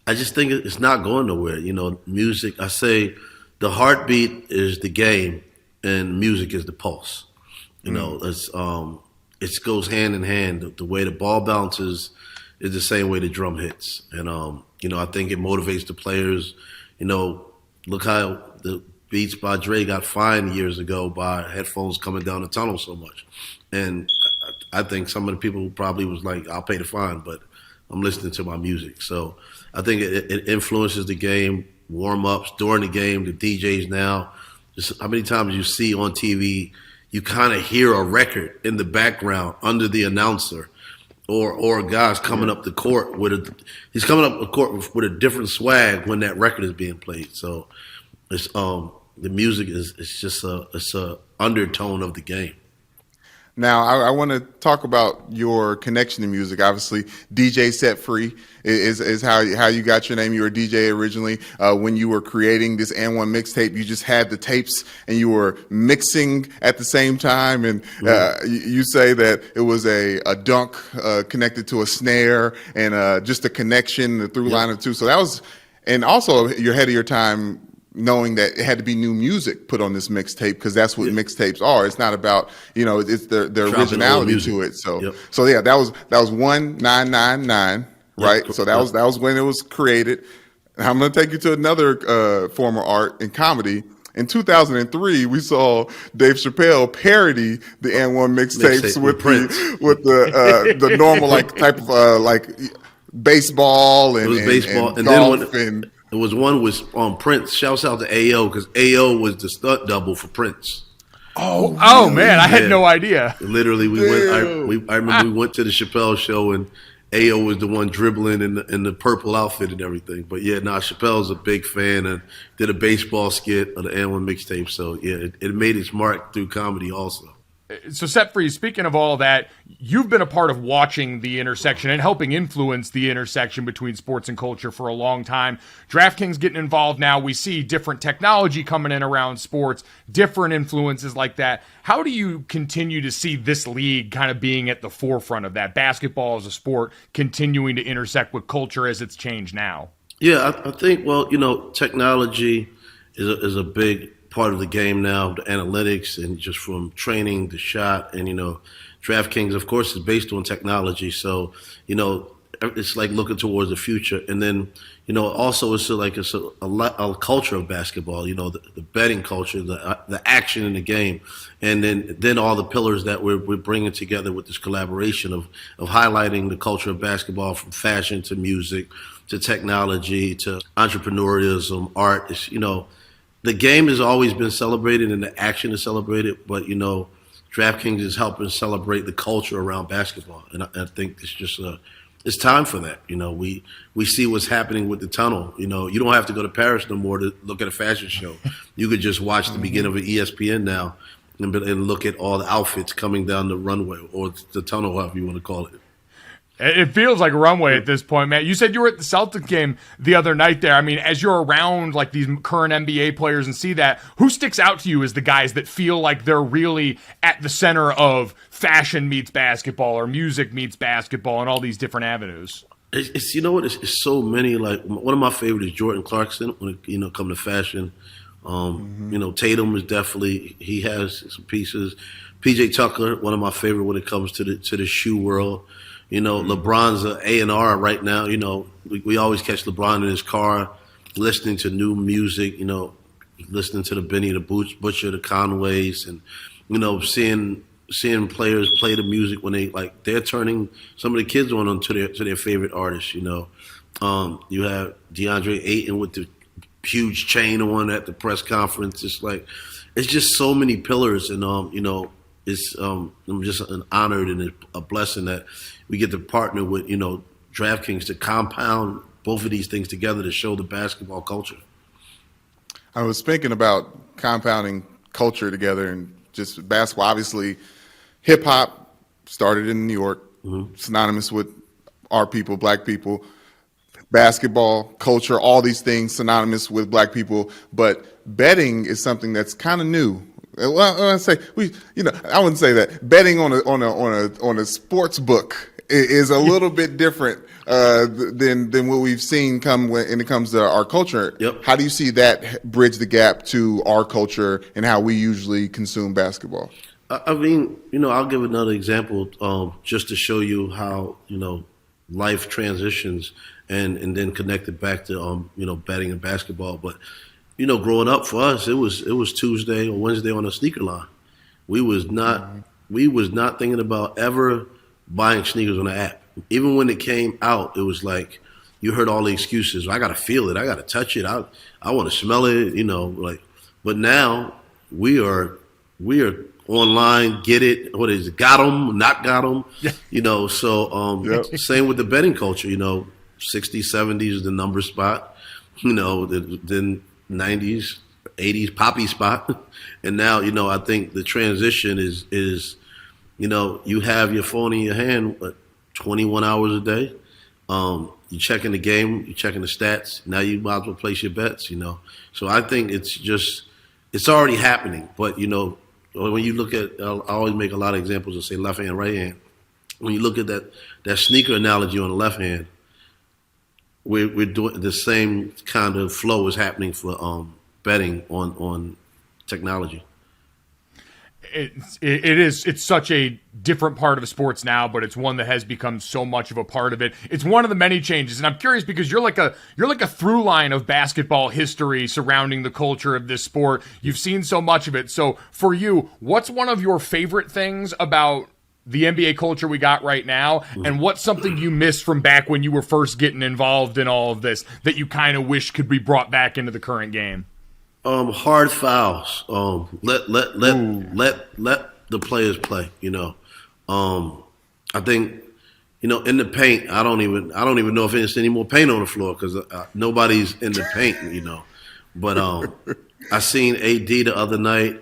I just think it's not going nowhere. Music. I say the heartbeat is the game, and music is the pulse. It goes hand in hand. The way the ball bounces is the same way the drum hits. And, I think it motivates the players. Look how the Beats by Dre got fined years ago by headphones coming down the tunnel so much. And I think some of the people probably was like, I'll pay the fine, but I'm listening to my music. So I think it influences the game, warm-ups during the game, the DJs now. Just how many times you see on TV, you kind of hear a record in the background under the announcer. Or a guy's coming up the court with a different swag when that record is being played. So it's the music is just a undertone of the game. Now, I want to talk about your connection to music. Obviously, DJ Set Free is how you got your name. You were a DJ originally. When you were creating this AND1 mixtape, you just had the tapes and you were mixing at the same time. And you say that it was a dunk connected to a snare and just a connection, the through line of two. So that was, and also you're ahead of your time, knowing that it had to be new music put on this mixtape because that's what mixtapes are. It's not about, it's the originality to it. So that was 1999, right? So that was when it was created. I'm going to take you to another form of art and comedy. In 2003, we saw Dave Chappelle parody the AND1 mixtapes with the normal type of baseball and, and golf and there was one with Prince. Shouts out to AO because AO was the stunt double for Prince. Oh man, I had no idea. Literally, I remember we went to the Chappelle show and AO was the one dribbling in the purple outfit and everything. But Chappelle's a big fan and did a baseball skit of the AND1 mixtape. So it made its mark through comedy also. So Set Free, speaking of all that, you've been a part of watching the intersection and helping influence the intersection between sports and culture for a long time. DraftKings getting involved now. We see different technology coming in around sports, different influences like that. How do you continue to see this league kind of being at the forefront of that? Basketball as a sport continuing to intersect with culture as it's changed now. Yeah, I think, technology is a big part of the game now, the analytics and just from training, the shot, and DraftKings, of course, is based on technology. So, it's like looking towards the future. And then, also it's a culture of basketball. The betting culture, the action in the game, and then all the pillars that we're bringing together with this collaboration of highlighting the culture of basketball from fashion to music to technology to entrepreneurialism, art. It's, the game has always been celebrated and the action is celebrated, but, DraftKings is helping celebrate the culture around basketball. And I think it's just it's time for that. You know, we see what's happening with the tunnel. You know, you don't have to go to Paris no more to look at a fashion show. You could just watch the beginning of an ESPN now and look at all the outfits coming down the runway or the tunnel, however you want to call it. It feels like a runway at this point, man. You said you were at the Celtics game the other night there. I mean, as you're around like these current NBA players and see that, who sticks out to you as the guys that feel like they're really at the center of fashion meets basketball or music meets basketball and all these different avenues? It's you know what? It's so many. Like one of my favorites is Jordan Clarkson when it come to fashion. You know, Tatum is definitely, he has some pieces. PJ Tucker, one of my favorite when it comes to the shoe world. You know, LeBron's an A&R right now. You know, we always catch LeBron in his car listening to new music, you know, listening to the Benny the Butcher, the Conways, and, you know, seeing players play the music when they're turning some of the kids on to their favorite artists, you know. You have DeAndre Ayton with the huge chain on at the press conference. It's just so many pillars, and you know, I'm just honored and a blessing that we get to partner with, you know, DraftKings to compound both of these things together to show the basketball culture. I was thinking about compounding culture together and just basketball. Obviously, hip hop started in New York, synonymous with our people, black people. Basketball, culture, all these things synonymous with black people. But betting is something that's kind of new. Well, I say I wouldn't say that. Betting on a sports book is a little bit different than what we've seen when it comes to our culture. Yep. How do you see that bridge the gap to our culture and how we usually consume basketball? I mean, you know, I'll give another example just to show you how, you know, life transitions and then connect it back to you know, betting and basketball. But you know, growing up for us, it was Tuesday or Wednesday on a sneaker line. We was not thinking about ever buying sneakers on the app. Even when it came out, it was like you heard all the excuses. I gotta feel it. I gotta touch it. I want to smell it. You know, like. But now we are online. Get it? What is it? Got them? Not got them? Yeah. You know. So same with the betting culture. You know, 60s, 70s is the number spot. You know, then 90s, 80s poppy spot, and now, you know, I think the transition is you know, you have your phone in your hand 21 hours a day. You're checking the game, you're checking the stats. Now you might as well place your bets, you know. So I think it's already happening. But, you know, when you look at, I always make a lot of examples and say left hand, right hand. When you look at that sneaker analogy on the left hand, we're doing the same kind of flow is happening for betting on technology. It's such a different part of the sports now, but it's one that has become so much of a part of it. It's one of the many changes, and I'm curious because you're like a through line of basketball history surrounding the culture of this sport. You've seen so much of it. So for you, what's one of your favorite things about the NBA culture we got right now, and what's something you missed from back when you were first getting involved in all of this that you kind of wish could be brought back into the current game? Hard fouls. Let the players play. You know, I think, you know, in the paint, I don't even know if there's any more paint on the floor because nobody's in the paint. You know, but I seen AD the other night.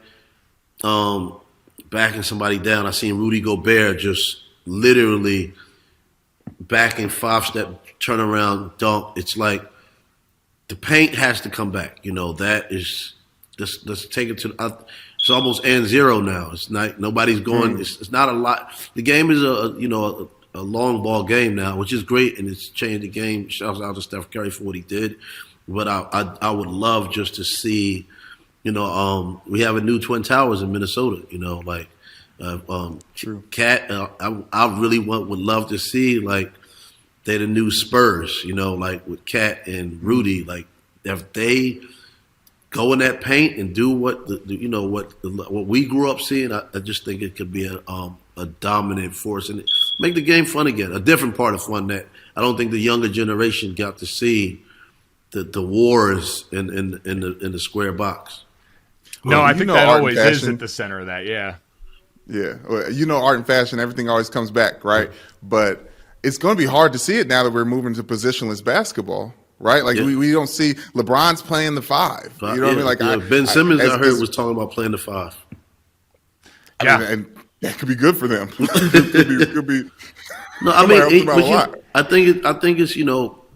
Backing somebody down. I seen Rudy Gobert just literally backing 5-step turnaround dunk. It's like the paint has to come back. You know, that is let's take it to it's almost and 0 now. It's not nobody's going. It's not a lot. The game is a long ball game now, which is great, and it's changed the game. Shouts out to Steph Curry for what he did. But I would love just to see. You know, we have a new Twin Towers in Minnesota. You know, like True. Cat. I really would love to see like they're the new Spurs. You know, like with Cat and Rudy. Like if they go in that paint and do what what we grew up seeing, I just think it could be a dominant force and make the game fun again. A different part of fun that I don't think the younger generation got to see. The wars in the square box. No, I think that always is at the center of that, yeah. Yeah. Well, you know, art and fashion, everything always comes back, right? But it's going to be hard to see it now that we're moving to positionless basketball, right? Like we don't see LeBron's playing the 5. You know what I mean? Like Ben Simmons, I heard, was talking about playing the 5. I mean, and that could be good for them. could be. No, I mean, I think it's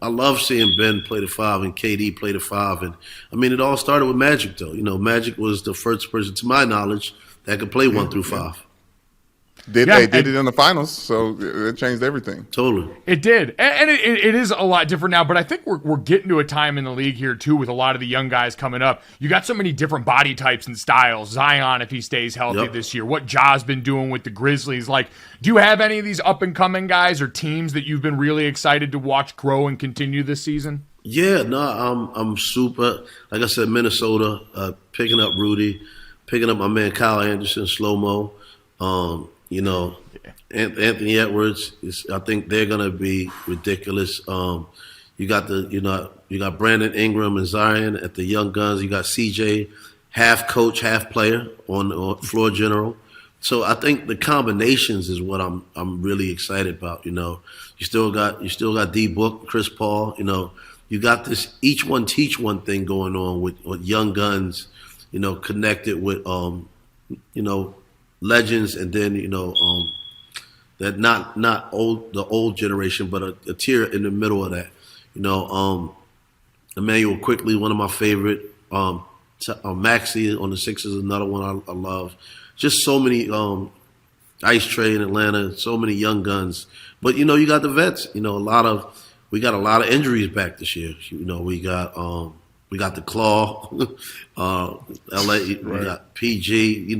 I love seeing Ben play the 5 and KD play the 5, and I mean, it all started with Magic, though. Magic was the first person, to my knowledge, that could play 1 through 5. They did it in the finals, so it changed everything. Totally. It did. And it is a lot different now, but I think we're getting to a time in the league here, too, with a lot of the young guys coming up. You got so many different body types and styles. Zion, if he stays healthy this year. What Ja's been doing with the Grizzlies. Like, do you have any of these up-and-coming guys or teams that you've been really excited to watch grow and continue this season? Yeah, no, I'm super. Like I said, Minnesota, picking up Rudy, picking up my man Kyle Anderson, slow-mo. Anthony Edwards I think they're gonna be ridiculous. You got Brandon Ingram and Zion at the young guns. You got CJ, half coach, half player on floor general. So I think the combinations is what I'm really excited about. You still got D Book, Chris Paul. You got this each one teach one thing going on with young guns. Connected with legends, and then that not old, the old generation, but a tier in the middle of that. Emmanuel Quickly, one of my favorite. Maxey on the Sixers, another one I love. Just so many. Ice Trae in Atlanta, so many young guns. But you got the vets. We got a lot of injuries back this year. We got the Claw, LA. We got PG.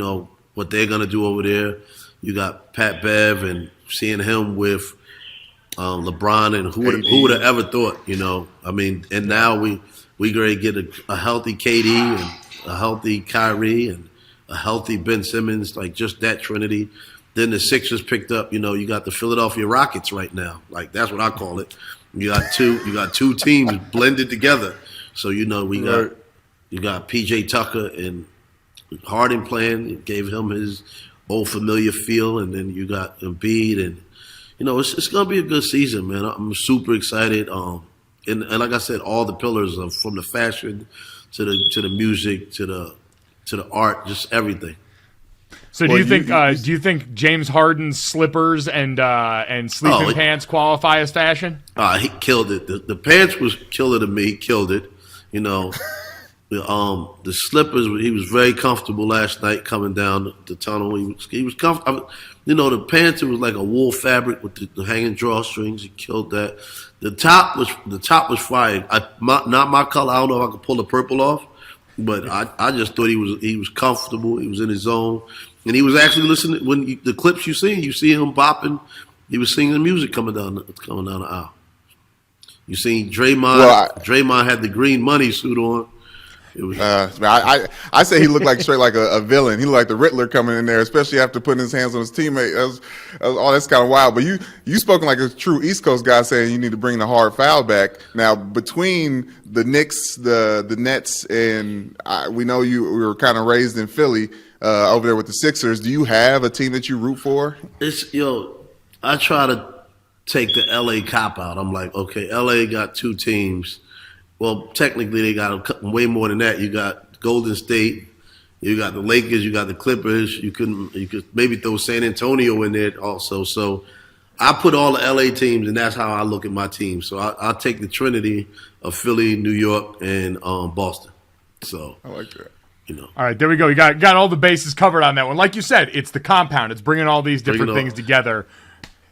What they're gonna do over there. You got Pat Bev and seeing him with LeBron, and who would have ever thought? And now we going to get a healthy KD and a healthy Kyrie and a healthy Ben Simmons, like just that trinity. Then the Sixers picked up. You got the Philadelphia Rockets right now. Like that's what I call it. You got two teams blended together. So you got PJ Tucker and Harden playing. It gave him his old familiar feel, and then you got Embiid, and it's gonna be a good season, man. I'm super excited. And like I said, all the pillars of from the fashion to the music to the art, just everything. So do you think James Harden's slippers and sleeping pants qualify as fashion? He killed it. The pants was killer to me. He killed it. The slippers, he was very comfortable last night coming down the tunnel. He was comfortable. The pants, it was like a wool fabric with the hanging drawstrings. He killed that. The top was fire. Not my color. I don't know if I could pull the purple off, but I just thought he was comfortable. He was in his zone, and he was actually listening. When the clips you see him bopping. He was singing the music coming down the aisle. You seen Draymond? Well, Draymond had the green money suit on. I say he looked like straight like a villain. He looked like the Riddler coming in there, especially after putting his hands on his teammate. That's kind of wild. But you spoken like a true East Coast guy, saying you need to bring the hard foul back. Now between the Knicks, the Nets, and we know we were kind of raised in Philly over there with the Sixers. Do you have a team that you root for? I try to take the LA cop out. I'm like, okay, LA got two teams. Well, technically, they got way more than that. You got Golden State, you got the Lakers, you got the Clippers. You could maybe throw San Antonio in there also. So I put all the LA teams, and that's how I look at my team. So I take the trinity of Philly, New York, and Boston. So I like that. All right, there we go. You got all the bases covered on that one. Like you said, it's the compound. It's bringing all these different things together.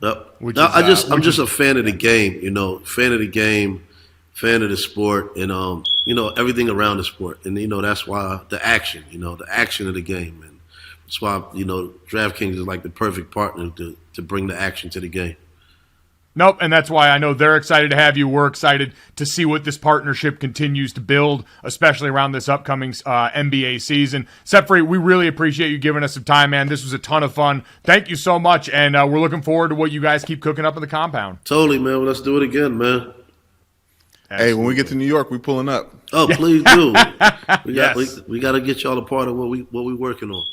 Yep. I'm just a fan of the game. Fan of the game. Fan of the sport, and everything around the sport, and that's why the action of the game, and that's why DraftKings is like the perfect partner to bring the action to the game. Nope, and that's why I know they're excited to have you. We're excited to see what this partnership continues to build, especially around this upcoming NBA season. Set Free, we really appreciate you giving us some time, man. This was a ton of fun. Thank you so much, and we're looking forward to what you guys keep cooking up in the compound. Totally, man. Well, let's do it again, man. Absolutely. Hey, when we get to New York, we pulling up. Oh, please do. We got to get y'all a part of what we working on.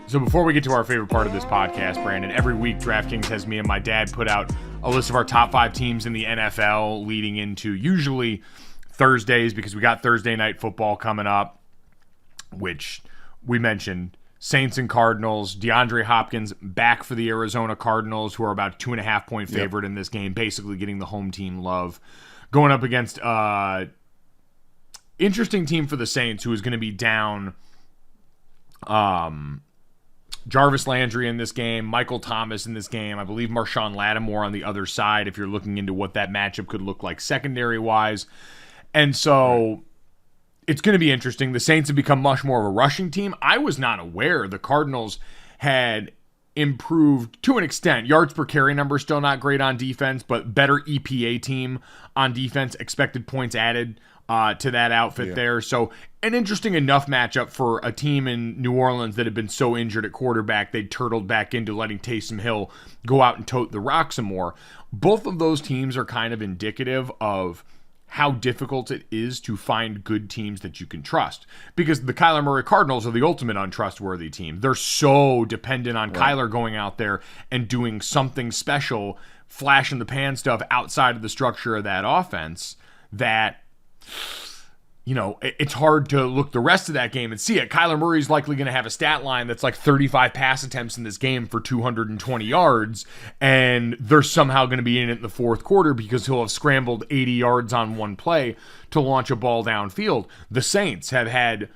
So before we get to our favorite part of this podcast, Brandon, every week DraftKings has me and my dad put out a list of our top 5 teams in the NFL leading into usually Thursdays, because we got Thursday night football coming up, which we mentioned. Saints and Cardinals. DeAndre Hopkins back for the Arizona Cardinals, who are about 2.5-point favorite in this game, basically getting the home team love. Going up against interesting team for the Saints, who is going to be down Jarvis Landry in this game, Michael Thomas in this game, I believe Marshawn Lattimore on the other side, if you're looking into what that matchup could look like secondary-wise. And so it's going to be interesting. The Saints have become much more of a rushing team. I was not aware the Cardinals had improved to an extent. Yards per carry number still not great on defense, but better EPA team on defense, expected points added to that outfit there. So an interesting enough matchup for a team in New Orleans that had been so injured at quarterback, they turtled back into letting Taysom Hill go out and tote the rock some more. Both of those teams are kind of indicative of how difficult it is to find good teams that you can trust, because the Kyler Murray Cardinals are the ultimate untrustworthy team. They're so dependent on Kyler going out there and doing something special, flash in the pan stuff outside of the structure of that offense, that, you know, it's hard to look the rest of that game and see it. Kyler Murray's likely going to have a stat line that's like 35 pass attempts in this game for 220 yards, and they're somehow going to be in it in the fourth quarter because he'll have scrambled 80 yards on one play to launch a ball downfield. The Saints have had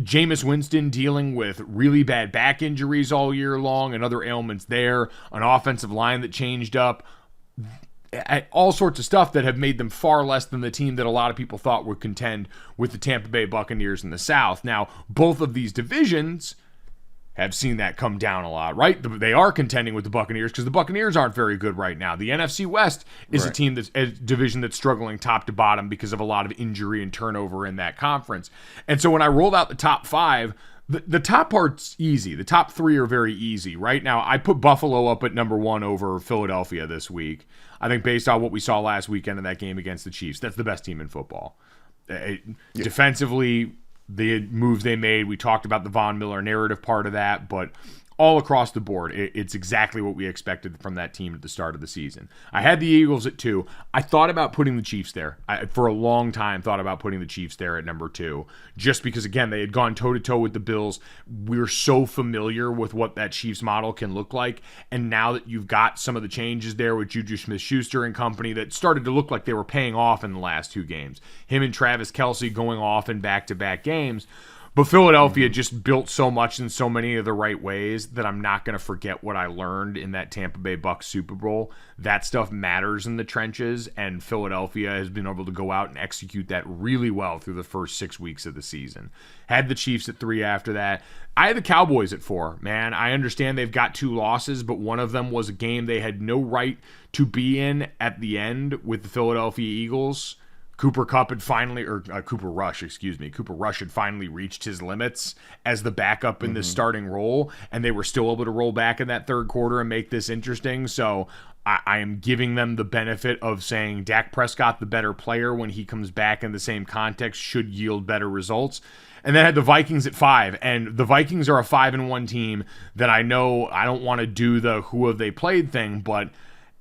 Jameis Winston dealing with really bad back injuries all year long and other ailments there, an offensive line that changed up, all sorts of stuff that have made them far less than the team that a lot of people thought would contend with the Tampa Bay Buccaneers in the South. Now, both of these divisions have seen that come down a lot, right? They are contending with the Buccaneers because the Buccaneers aren't very good right now. The NFC West is a team that's a division that's struggling top to bottom because of a lot of injury and turnover in that conference. And so when I rolled out the top 5, the top part's easy. The top 3 are very easy. Right now, I put Buffalo up at number 1 over Philadelphia this week. I think based on what we saw last weekend in that game against the Chiefs, that's the best team in football. Defensively, the moves they made, we talked about the Von Miller narrative part of that, but all across the board, it's exactly what we expected from that team at the start of the season. I had the Eagles at 2. I thought about putting the Chiefs there. I, for a long time, thought about putting the Chiefs there at number 2, just because, again, they had gone toe-to-toe with the Bills. We're so familiar with what that Chiefs model can look like, and now that you've got some of the changes there with Juju Smith-Schuster and company that started to look like they were paying off in the last 2 games, him and Travis Kelce going off in back-to-back games. But Philadelphia just built so much in so many of the right ways that I'm not going to forget what I learned in that Tampa Bay Bucs Super Bowl. That stuff matters in the trenches, and Philadelphia has been able to go out and execute that really well through the first 6 weeks of the season. Had the Chiefs at 3 after that. I had the Cowboys at 4. Man, I understand they've got 2 losses, but one of them was a game they had no right to be in at the end with the Philadelphia Eagles. Cooper Rush had finally reached his limits as the backup in this starting role, and they were still able to roll back in that third quarter and make this interesting. So I am giving them the benefit of saying Dak Prescott, the better player, when he comes back in the same context, should yield better results. And then I had the Vikings at 5, and the Vikings are a 5-1 team that I know I don't want to do the who have they played thing, but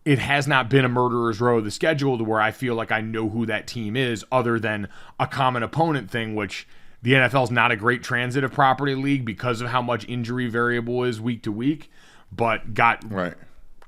it has not been a murderer's row of the schedule to where I feel like I know who that team is other than a common opponent thing, which the NFL is not a great transitive property league because of how much injury variable is week to week, but got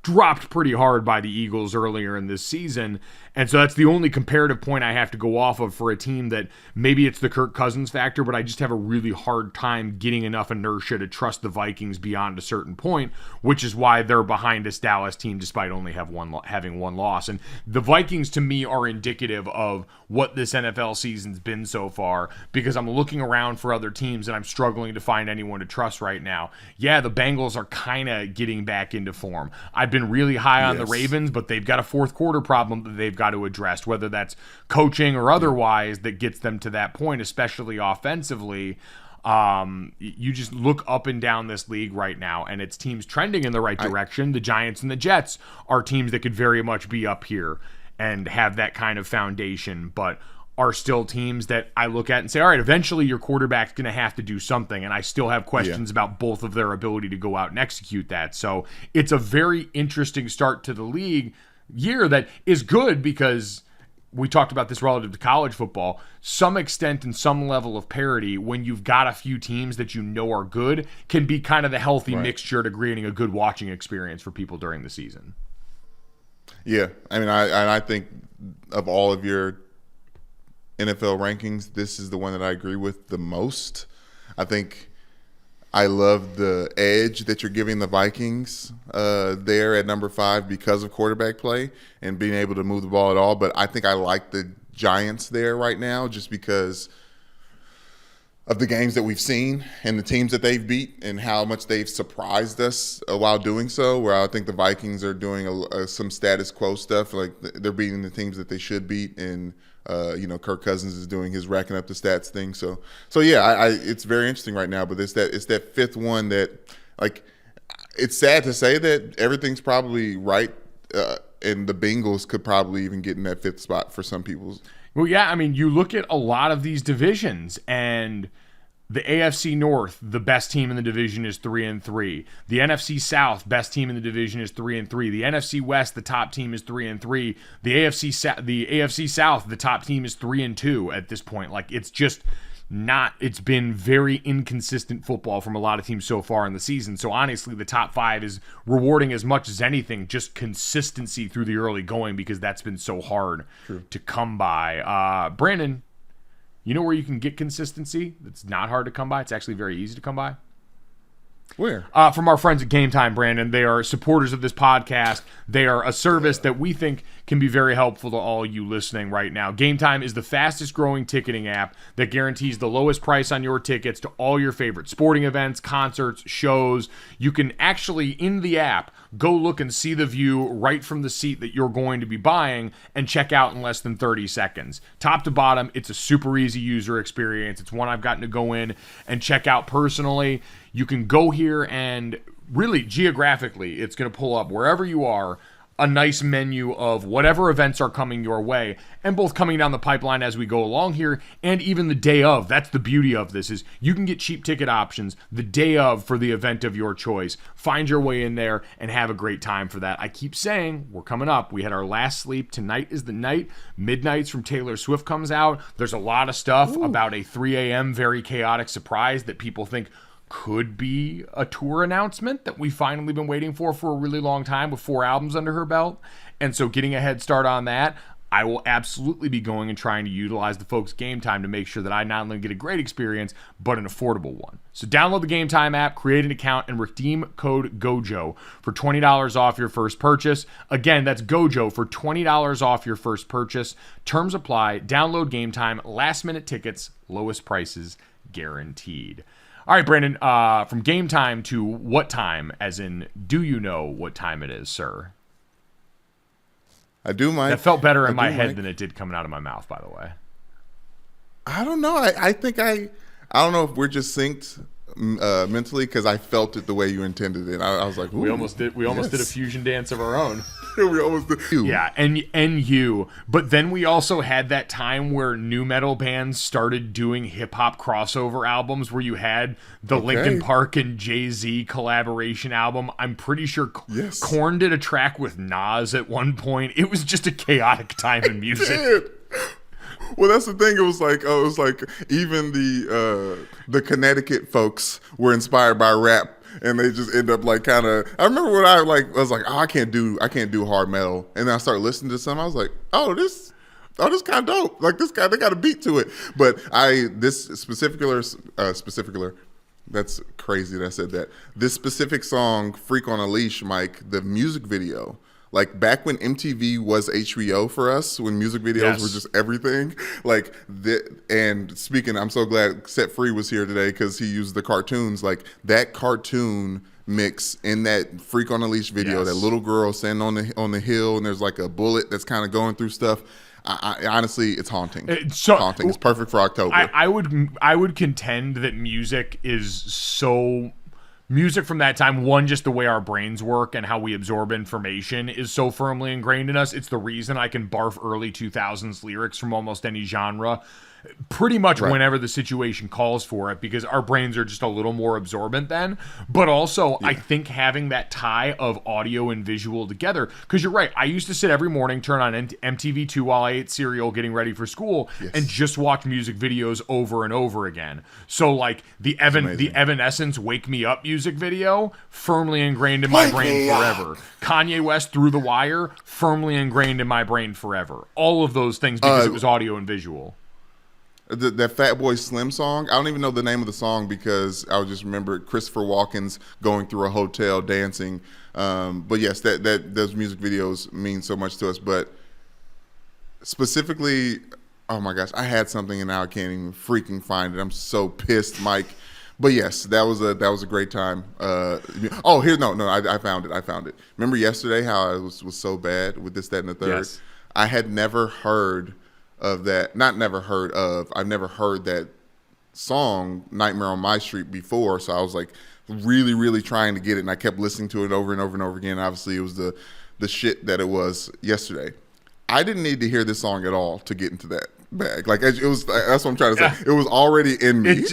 dropped pretty hard by the Eagles earlier in this season. And so that's the only comparative point I have to go off of for a team that maybe it's the Kirk Cousins factor, but I just have a really hard time getting enough inertia to trust the Vikings beyond a certain point, which is why they're behind this Dallas team despite only having one loss. And the Vikings to me are indicative of what this NFL season's been so far, because I'm looking around for other teams and I'm struggling to find anyone to trust right now. Yeah, the Bengals are kind of getting back into form. I've been really high on the Ravens, but they've got a fourth quarter problem that they've got to address, whether that's coaching or otherwise, that gets them to that point, especially offensively. You just look up and down this league right now, and it's teams trending in the right direction. The Giants and the Jets are teams that could very much be up here and have that kind of foundation, but are still teams that I look at and say, all right, eventually your quarterback's going to have to do something. And I still have questions about both of their ability to go out and execute that. So it's a very interesting start to the league year that is good because we talked about this relative to college football. Some extent and some level of parity when you've got a few teams that you know are good can be kind of the healthy mixture to creating a good watching experience for people during the season. Yeah. I mean, I think of all of your NFL rankings, this is the one that I agree with the most. I think I love the edge that you're giving the Vikings there at number 5 because of quarterback play and being able to move the ball at all. But I think I like the Giants there right now just because of the games that we've seen and the teams that they've beat and how much they've surprised us while doing so, where I think the Vikings are doing some status quo stuff. Like they're beating the teams that they should beat, and Kirk Cousins is doing his racking up the stats thing. So yeah, it's very interesting right now. But it's that fifth one that, like, it's sad to say that everything's probably right, and the Bengals could probably even get in that 5th spot for some people. Well, yeah, I mean, you look at a lot of these divisions, and the AFC North, the best team in the division is 3-3. The NFC South, best team in the division is 3-3. The NFC West, the top team is 3-3. The AFC South, the top team is 3-2 at this point. Like, it's just not. It's been very inconsistent football from a lot of teams so far in the season. So honestly, the top 5 is rewarding as much as anything, just consistency through the early going, because that's been so hard to come by. Brandon, you know where you can get consistency? It's not hard to come by. It's actually very easy to come by. Where? From our friends at Game Time, Brandon. They are supporters of this podcast. They are a service that we think can be very helpful to all you listening right now. Game Time is the fastest growing ticketing app that guarantees the lowest price on your tickets to all your favorite sporting events, concerts, shows. You can actually, in the app, go look and see the view right from the seat that you're going to be buying and check out in less than 30 seconds. Top to bottom, it's a super easy user experience. It's one I've gotten to go in and check out personally. You can go here and really geographically, it's going to pull up wherever you are a nice menu of whatever events are coming your way, and both coming down the pipeline as we go along here and even the day of. That's the beauty of this, is you can get cheap ticket options the day of for the event of your choice. Find your way in there and have a great time for that. I keep saying we're coming up. We had our last sleep. Tonight is the night. Midnights from Taylor Swift comes out. There's a lot of stuff about a 3 a.m. very chaotic surprise that people think could be a tour announcement that we've finally been waiting for a really long time, with 4 albums under her belt. And so getting a head start on that, I will absolutely be going and trying to utilize the folks' Game Time to make sure that I not only get a great experience, but an affordable one. So download the Game Time app, create an account, and redeem code GOJO for $20 off your first purchase. Again, that's GOJO for $20 off your first purchase. Terms apply. Download Game Time. Last minute tickets, lowest prices guaranteed. All right, Brandon, from Game Time to what time, as in, do you know what time it is, sir? I do, Mike. That felt better in my head than it did coming out of my mouth, by the way. I don't know. I think I don't know if we're just synced mentally, because I felt it the way you intended it. I was like, ooh, we almost did a fusion dance of our own. We almost did. Yeah, and you. But then we also had that time where nu metal bands started doing hip hop crossover albums, where you had the Linkin Park and Jay-Z collaboration album. I'm pretty sure Korn did a track with Nas at one point. It was just a chaotic time in music. Well, that's the thing. It was like even the Connecticut folks were inspired by rap, and they just end up like kind of. I remember when I was like, oh, I can't do hard metal, and then I started listening to some. I was like, this kind of dope. Like this guy, they got a beat to it. But this specificular. That's crazy that I said that. This specific song, "Freak on a Leash," Mike, the music video. Like back when MTV was HBO for us, when music videos were just everything. And speaking, I'm so glad Set Free was here today, because he used the cartoons. Like that cartoon mix in that Freak on a Leash video, that little girl standing on the hill, and there's like a bullet that's kind of going through stuff. I honestly, it's haunting. Haunting. It's perfect for October. I would contend that music is so music from that time, one, just the way our brains work and how we absorb information is so firmly ingrained in us. It's the reason I can barf early 2000s lyrics from almost any genre pretty much whenever the situation calls for it, because our brains are just a little more absorbent then. But also, I think having that tie of audio and visual together, because you're right, I used to sit every morning, turn on MTV2 while I ate cereal getting ready for school, and just watch music videos over and over again. So like the Evanescence Wake Me Up music video, firmly ingrained in my brain forever. Kanye West Through the Wire, firmly ingrained in my brain forever. All of those things because it was audio and visual. That Fat Boy Slim song, I don't even know the name of the song because I would just remember Christopher Walken's going through a hotel dancing. But yes, that those music videos mean so much to us. But specifically, oh my gosh, I had something and now I can't even freaking find it. I'm so pissed, Mike. But yes, that was a great time. I found it. Remember yesterday how I was so bad with this, that, and the third? Yes. I had never heard of that. I've never heard that song Nightmare on My Street before, so I was like really, really trying to get it, and I kept listening to it over and over and over again. Obviously, it was the shit that it was yesterday. I didn't need to hear this song at all to get into that bag. Like it was. That's what I'm trying to say. It was already in me.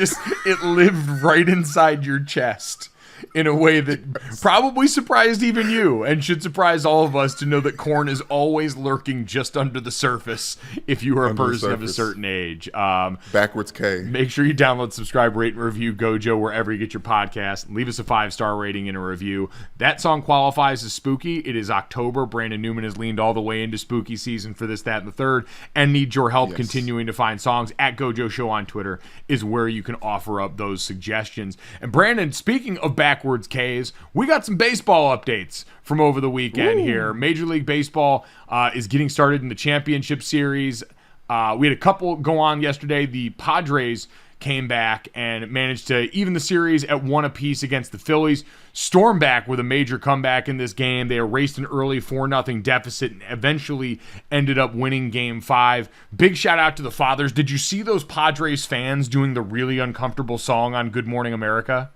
It lived right inside your chest in a way that probably surprised even you, and should surprise all of us to know that Korn is always lurking just under the surface if you are a person of a certain age. Backwards K. Make sure you download, subscribe, rate, and review Gojo wherever you get your podcast. Leave us a 5-star rating and a review. That song qualifies as spooky. It is October. Brandon Newman has leaned all the way into spooky season for this, that, and the third, and needs your help continuing to find songs. At Gojo Show on Twitter is where you can offer up those suggestions. And Brandon, speaking of backwards K's, we got some baseball updates from over the weekend here. Major League Baseball is getting started in the championship series. We had a couple go on yesterday. The Padres came back and managed to even the series at 1 apiece against the Phillies. Stormed back with a major comeback in this game. They erased an early 4-0 deficit and eventually ended up winning Game 5. Big shout out to the fathers. Did you see those Padres fans doing the really uncomfortable song on Good Morning America?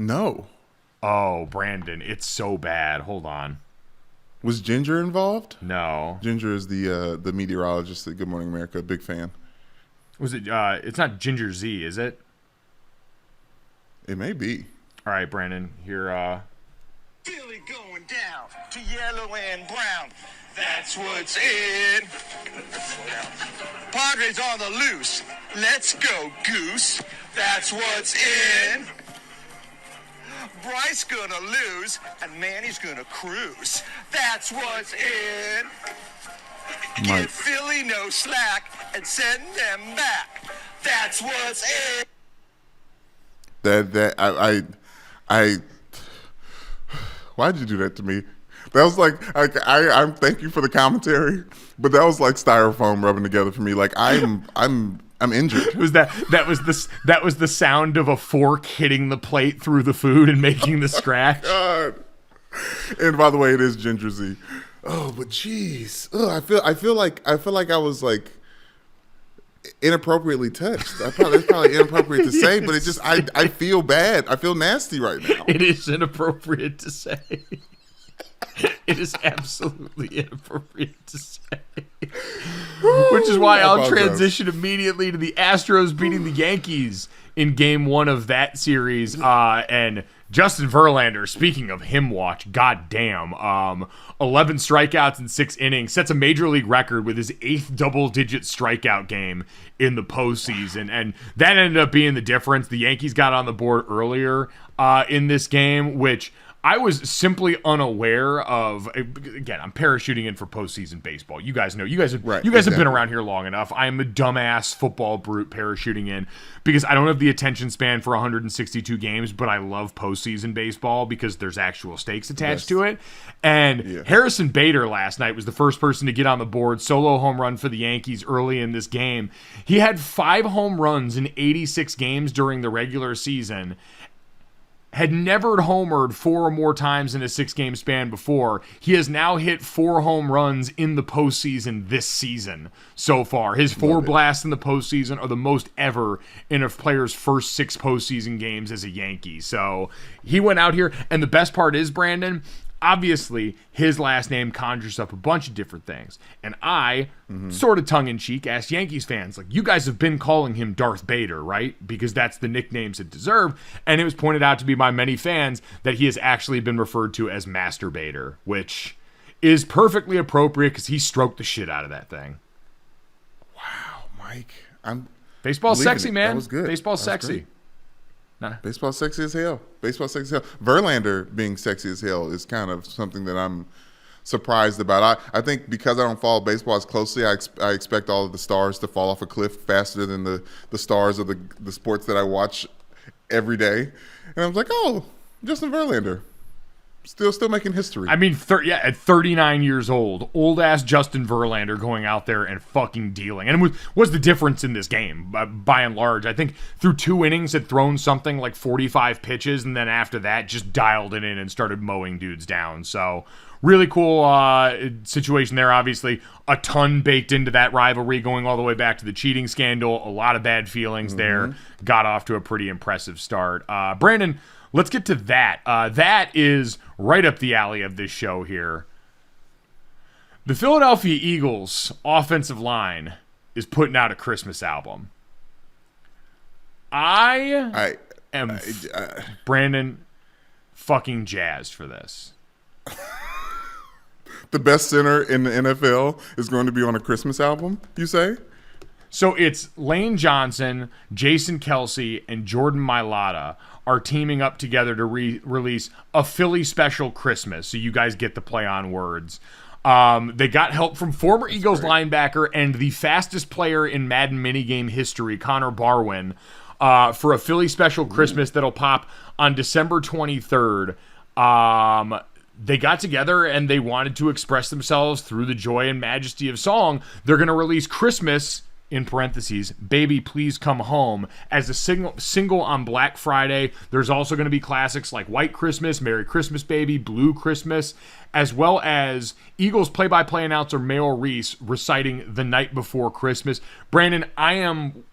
No. Oh, Brandon, it's so bad. Hold on. Was Ginger involved? No. Ginger is the meteorologist at Good Morning America. Big fan. Was it? It's not Ginger Z, is it? It may be. All right, Brandon. Here. Billy going down to yellow and brown. That's what's in. Padres on the loose. Let's go, Goose. That's what's in. Bryce gonna lose, and Manny's gonna cruise. That's what's in. Give Philly no slack and send them back. That's what's in. Why'd you do that to me? That was like I'm thank you for the commentary, but that was like styrofoam rubbing together for me. Like I'm injured. Was that was the sound of a fork hitting the plate through the food and making the scratch? God. And by the way, it is Ginger Z. Oh, but jeez, I feel like I was like inappropriately touched. It's probably inappropriate to say, but it's just I feel bad. I feel nasty right now. It is inappropriate to say. It is absolutely inappropriate to say. Which is why I'll transition immediately to the Astros beating the Yankees in Game 1 of that series. And Justin Verlander, speaking of him watch, goddamn, 11 strikeouts in 6 innings, sets a major league record with his 8th double-digit strikeout game in the postseason. And that ended up being the difference. The Yankees got on the board earlier in this game, which I was simply unaware of. Again, I'm parachuting in for postseason baseball. You guys know. You guys have been around here long enough. I'm a dumbass football brute parachuting in because I don't have the attention span for 162 games, but I love postseason baseball because there's actual stakes attached to it. And Harrison Bader last night was the first person to get on the board. Solo home run for the Yankees early in this game. He had 5 home runs in 86 games during the regular season. had never homered 4 or more times in a 6-game span before. He has now hit 4 home runs in the postseason this season so far. His 4 blasts in the postseason are the most ever in a player's first 6 postseason games as a Yankee. So he went out here, and the best part is, Brandon, obviously, his last name conjures up a bunch of different things. And I, sort of tongue-in-cheek, asked Yankees fans, like, you guys have been calling him Darth Bader, right? Because that's the nicknames it deserved. And it was pointed out to me by many fans that he has actually been referred to as Master Bader, which is perfectly appropriate because he stroked the shit out of that thing. Wow, Mike. Baseball's sexy, man. That was good. Baseball's sexy. Baseball's sexy as hell. Baseball's sexy as hell. Verlander being sexy as hell is kind of something that I'm surprised about. I think because I don't follow baseball as closely, I expect all of the stars to fall off a cliff faster than the stars of the sports that I watch every day. And I was like, oh, Justin Verlander. Still making history. I mean, at 39 years old ass Justin Verlander going out there and fucking dealing. And it was the difference in this game, by and large. I think through 2 innings had thrown something like 45 pitches, and then after that just dialed it in and started mowing dudes down. So really cool situation there. Obviously, a ton baked into that rivalry going all the way back to the cheating scandal. A lot of bad feelings there. Got off to a pretty impressive start. Brandon, let's get to that. That is right up the alley of this show here. The Philadelphia Eagles offensive line is putting out a Christmas album. I am Brandon fucking jazzed for this. The best center in the NFL is going to be on a Christmas album, you say? So it's Lane Johnson, Jason Kelsey, and Jordan Mailata are teaming up together to release a Philly special Christmas. So you guys get the play on words. They got help from former Eagles linebacker and the fastest player in Madden minigame history, Connor Barwin, for a Philly special Christmas that'll pop on December 23rd. They got together and they wanted to express themselves through the joy and majesty of song. They're going to release Christmas, in parentheses, Baby Please Come Home, as a single on Black Friday. There's also going to be classics like White Christmas, Merry Christmas Baby, Blue Christmas, as well as Eagles play-by-play announcer Merrill Reese reciting The Night Before Christmas. Brandon, I am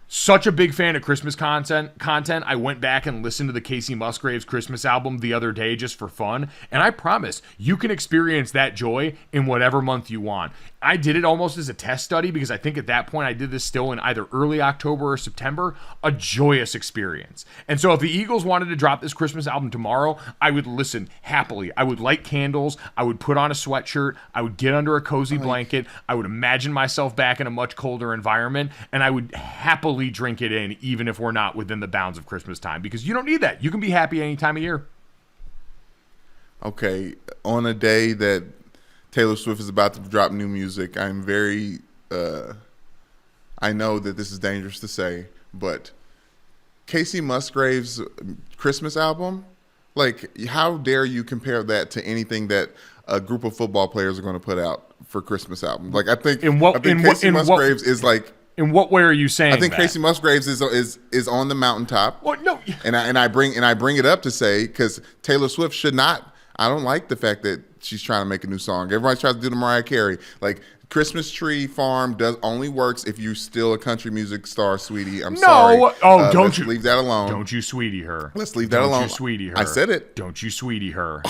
such a big fan of Christmas content. I went back and listened to the Casey Musgraves Christmas album the other day just for fun, and I promise you can experience that joy in whatever month you want. I did it almost as a test study because I think at that point I did this still in either early October or September. A joyous experience. And so if the Eagles wanted to drop this Christmas album tomorrow, I would listen happily. I would light candles. I would put on a sweatshirt. I would get under a cozy blanket. I would imagine myself back in a much colder environment, and I would happily drink it in even if we're not within the bounds of Christmas time, because you don't need that. You can be happy any time of year. Okay, on a day that Taylor Swift is about to drop new music, I'm very, I know that this is dangerous to say, but Casey Musgraves' Christmas album, like, how dare you compare that to anything that a group of football players are going to put out for Christmas album? Like, I think Casey Musgraves is like, in what way are you saying I think that? Casey Musgraves is on the mountaintop. Well, no. And I bring it up to say, because Taylor Swift should not. I don't like the fact that she's trying to make a new song. Everybody tries to do the Mariah Carey. Like, Christmas Tree Farm only works if you're still a country music star, sweetie. I'm sorry. Oh, don't you leave that alone? Don't you sweetie her? Let's leave that alone. Don't you sweetie her? I said it. Don't you sweetie her?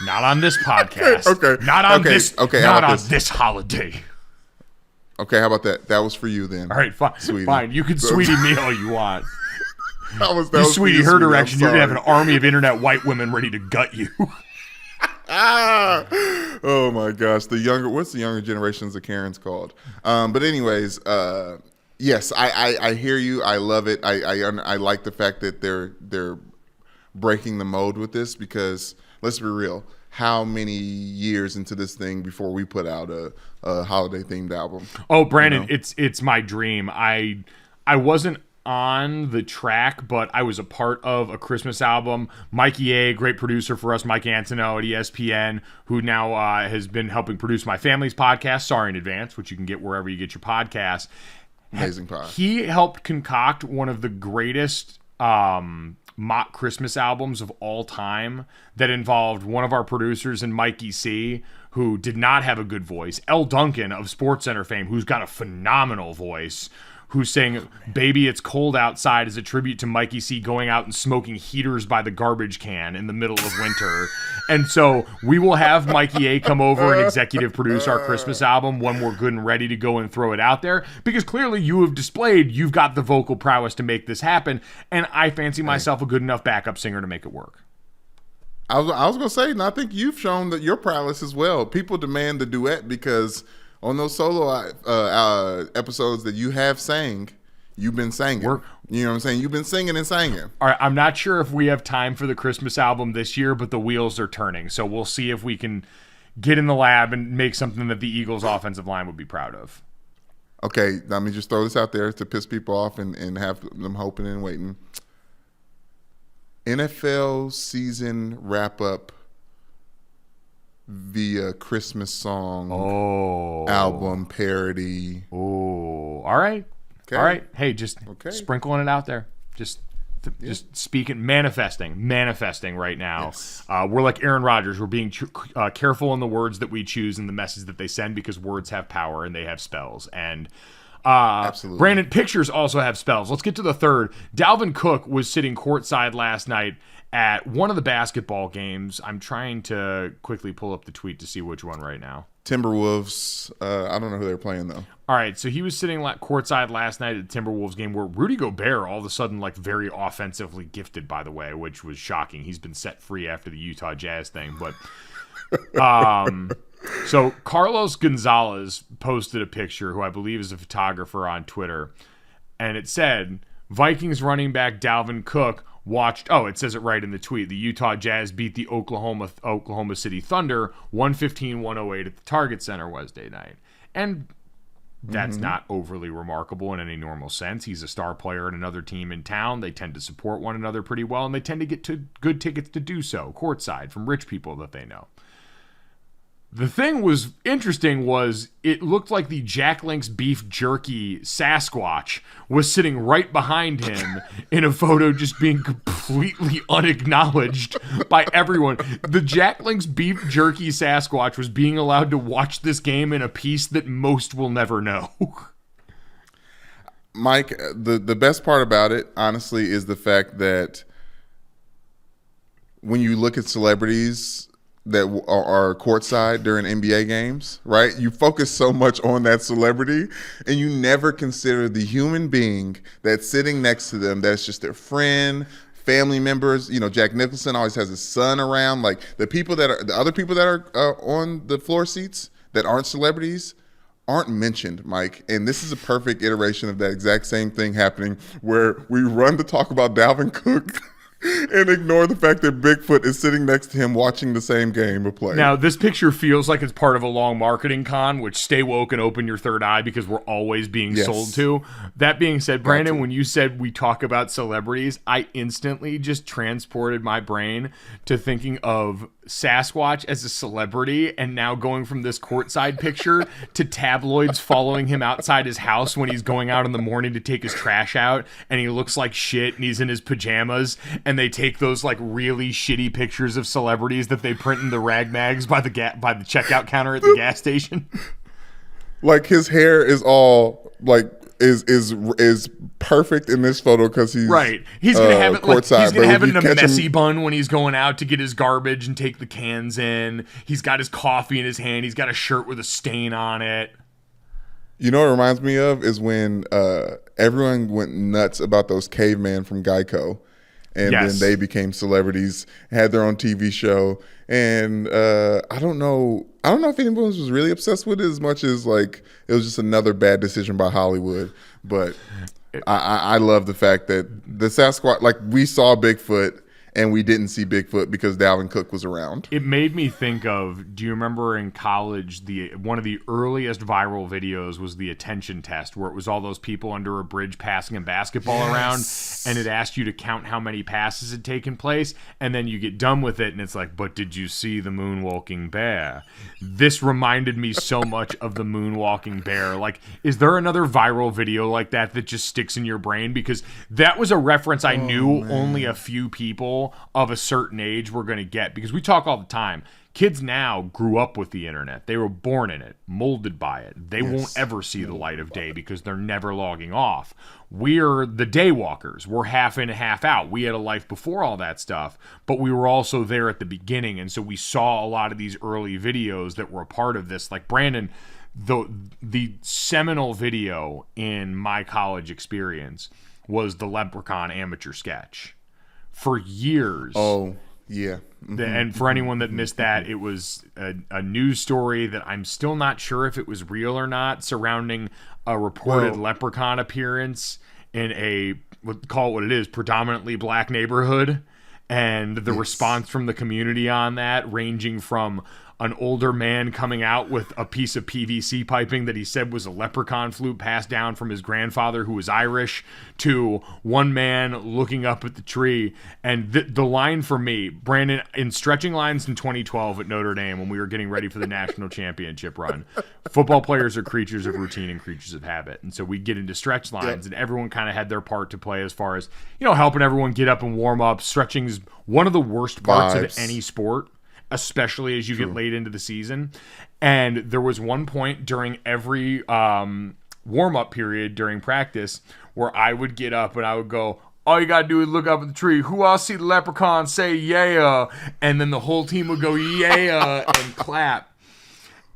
Not on this podcast. Okay. Not on this. Okay. Not on this holiday. Okay, how about that? That was for you then. All right, fine. Sweetie. Fine. You can sweetie me all you want. that was you sweetie her sweetie. direction. You're going to have an army of internet white women ready to gut you. Oh my gosh. What's the younger generations of Karen's called? But anyways, yes, I hear you. I love it. I like the fact that they're breaking the mold with this, because let's be real. How many years into this thing before we put out a holiday themed album? Oh, Brandon, you know? It's my dream. I wasn't on the track, but I was a part of a Christmas album. Mikey A, great producer for us, Mike Antono at ESPN, who now has been helping produce my family's podcast, Sorry in Advance, which you can get wherever you get your podcasts. Amazing pod. He helped concoct one of the greatest mock Christmas albums of all time that involved one of our producers and Mikey C, who did not have a good voice, L. Duncan of SportsCenter fame, who's got a phenomenal voice, who's saying "Baby, It's Cold Outside" as a tribute to Mikey C going out and smoking heaters by the garbage can in the middle of winter. And so we will have Mikey A come over and executive produce our Christmas album when we're good and ready to go and throw it out there, because clearly you have displayed you've got the vocal prowess to make this happen, and I fancy myself a good enough backup singer to make it work. I was going to say, and I think you've shown that your prowess as well. People demand the duet because on those solo episodes that you have sang, you've been singing. You know what I'm saying? You've been singing and singing. All right, I'm not sure if we have time for the Christmas album this year, but the wheels are turning. So we'll see if we can get in the lab and make something that the Eagles' offensive line would be proud of. Okay, let me just throw this out there to piss people off and have them hoping and waiting. NFL season wrap-up via Christmas song, album parody. Oh, all right. Okay. All right. Hey, just sprinkling it out there. Just speaking, manifesting right now. Yes. We're like Aaron Rodgers. We're being careful in the words that we choose and the message that they send, because words have power and they have spells. And absolutely. Brandon, pictures also have spells. Let's get to the third. Dalvin Cook was sitting courtside last night at one of the basketball games. I'm trying to quickly pull up the tweet to see which one right now. Timberwolves. I don't know who they're playing, though. All right, so he was sitting courtside last night at the Timberwolves game, where Rudy Gobert all of a sudden, very offensively gifted, by the way, which was shocking. He's been set free after the Utah Jazz thing. But so Carlos Gonzalez posted a picture, who I believe is a photographer, on Twitter, and it said, Vikings running back Dalvin Cook watched, it says it right in the tweet, the Utah Jazz beat the Oklahoma City Thunder 115-108 at the Target Center Wednesday night. And that's not overly remarkable in any normal sense. He's a star player at another team in town. They tend to support one another pretty well, and they tend to get good tickets to do so, courtside, from rich people that they know. The thing was interesting was it looked like the Jack Link's beef jerky Sasquatch was sitting right behind him in a photo, just being completely unacknowledged by everyone. The Jack Link's beef jerky Sasquatch was being allowed to watch this game in a piece that most will never know. Mike, the best part about it, honestly, is the fact that when you look at celebrities that are courtside during NBA games, right? You focus so much on that celebrity, and you never consider the human being that's sitting next to them, that's just their friend, family members. You know, Jack Nicholson always has his son around. Like the other people that are on the floor seats that aren't celebrities aren't mentioned, Mike. And this is a perfect iteration of that exact same thing happening, where we run to talk about Dalvin Cook and ignore the fact that Bigfoot is sitting next to him watching the same game of play. Now, this picture feels like it's part of a long marketing con, which stay woke and open your third eye, because we're always being sold to. That being said, Brandon, when you said we talk about celebrities, I instantly just transported my brain to thinking of Sasquatch as a celebrity, and now going from this courtside picture to tabloids following him outside his house when he's going out in the morning to take his trash out, and he looks like shit and he's in his pajamas, and they take those really shitty pictures of celebrities that they print in the rag mags by the checkout counter at the gas station. Like his hair is all is perfect in this photo because he's right. He's gonna have it courtside. He's gonna have it in a messy bun when he's going out to get his garbage and take the cans in. He's got his coffee in his hand. He's got a shirt with a stain on it. You know what it reminds me of is when everyone went nuts about those cavemen from Geico. And then they became celebrities, had their own TV show, and I don't know if anyone was really obsessed with it as much as it was just another bad decision by Hollywood. But I love the fact that the Sasquatch, we saw Bigfoot, and we didn't see Bigfoot because Dalvin Cook was around. It made me think of, do you remember in college, one of the earliest viral videos was the attention test, where it was all those people under a bridge passing a basketball around, and it asked you to count how many passes had taken place, and then you get done with it, and it's like, but did you see the moonwalking bear? This reminded me so much of the moonwalking bear. Like, is there another viral video like that just sticks in your brain? Because that was a reference I knew only a few people of a certain age were going to get, because we talk all the time. Kids now grew up with the internet. They were born in it, molded by it. They won't ever see the light of day because they're never logging off. We're the day walkers. We're half in, half out. We had a life before all that stuff, but we were also there at the beginning. And so we saw a lot of these early videos that were a part of this. Like Brandon, the seminal video in my college experience was the Leprechaun amateur sketch. For years. Oh, yeah. And for anyone that missed that, it was a news story that I'm still not sure if it was real or not, surrounding a reported leprechaun appearance in call it what it is, predominantly black neighborhood. And the response from the community on that, ranging from an older man coming out with a piece of PVC piping that he said was a leprechaun flute passed down from his grandfather who was Irish, to one man looking up at the tree. And the line for me, Brandon, in stretching lines in 2012 at Notre Dame when we were getting ready for the national championship run, football players are creatures of routine and creatures of habit. And so we get into stretch lines, and everyone kind of had their part to play as far as, helping everyone get up and warm up. Stretching is one of the worst parts of any sport, especially as you get late into the season. And there was one point during every warm-up period during practice where I would get up and I would go, all you got to do is look up at the tree. Who else see the leprechaun? Say, yeah. And then the whole team would go, yeah, and clap.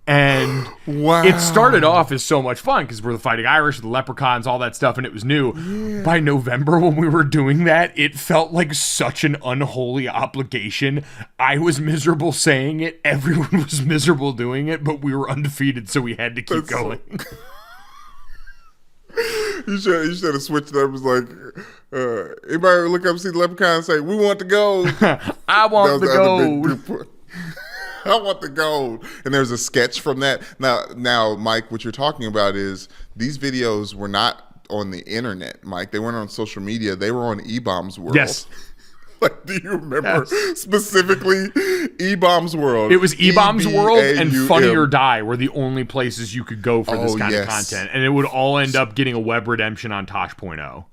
And it started off as so much fun because we're the Fighting Irish, the leprechauns, all that stuff, and it was new. Yeah. By November, when we were doing that, it felt like such an unholy obligation. I was miserable saying it. Everyone was miserable doing it, but we were undefeated, so we had to keep going. You should have switched it up. It was like, anybody look up and see the leprechaun and say, we want the gold. I want the gold. I want the gold. And there's a sketch from that. Now, Mike, what you're talking about is these videos were not on the internet, Mike. They weren't on social media. They were on E-Bomb's World. Yes. Like, do you remember specifically E-Bomb's World? It was E-Bomb's World and Funny or Die were the only places you could go for this kind of content. And it would all end up getting a web redemption on Tosh.0.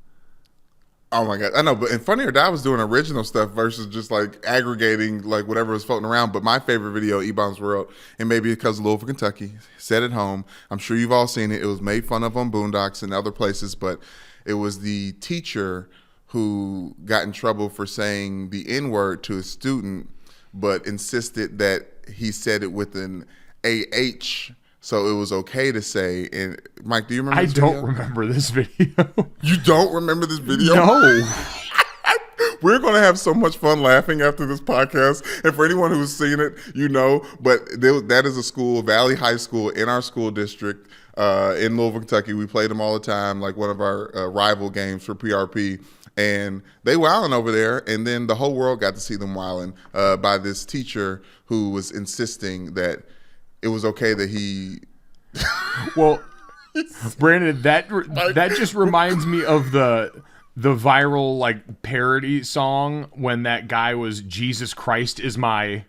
Oh my God, I know, but in Funny or Die was doing original stuff versus just like aggregating like whatever was floating around. But my favorite video, E-Bomb's World, and maybe because of Louisville, Kentucky, Set at Home. I'm sure you've all seen it. It was made fun of on Boondocks and other places, but it was the teacher who got in trouble for saying the N-word to a student, but insisted that he said it with an AH. So it was okay to say. And Mike, do you remember this video? I don't remember this video. You don't remember this video? No. We're going to have so much fun laughing after this podcast. And for anyone who's seen it, but that is a school, Valley High School, in our school district in Louisville, Kentucky. We played them all the time, like one of our rival games for PRP. And they wilding over there, and then the whole world got to see them wilding by this teacher who was insisting that it was okay that he. Well, Brandon, that just reminds me of the viral like parody song when that guy was Jesus Christ is my.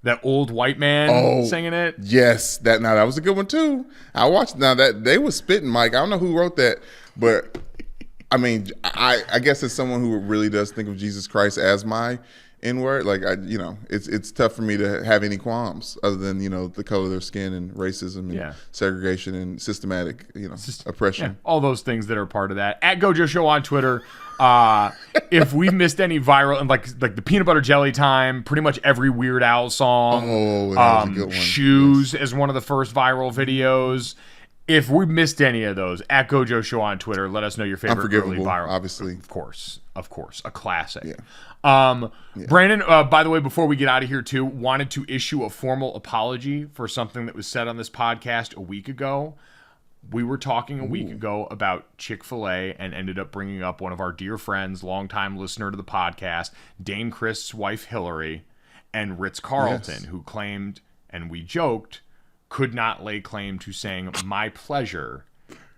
That old white man singing it. Yes, that was a good one too. I watched that they was spitting, Mike. I don't know who wrote that, but I mean, I guess it's someone who really does think of Jesus Christ as my N-word. Like it's tough for me to have any qualms other than the color of their skin and racism and segregation and systematic oppression. Yeah, all those things that are part of that. At Gojo Show on Twitter. If we missed any viral and like the peanut butter jelly time, pretty much every Weird Al song. Oh, that was a good one. Shoes as one of the first viral videos. If we missed any of those, at Gojo Show on Twitter, let us know your favorite early viral. Obviously. Of course. A classic. Yeah. Brandon, by the way, before we get out of here too, wanted to issue a formal apology for something that was said on this podcast a week ago. we were talking a week ago about Chick-fil-A and ended up bringing up one of our dear friends, longtime listener to the podcast, Dame Chris's wife Hillary, and Ritz-Carlton, who claimed, and we joked, could not lay claim to saying "my pleasure"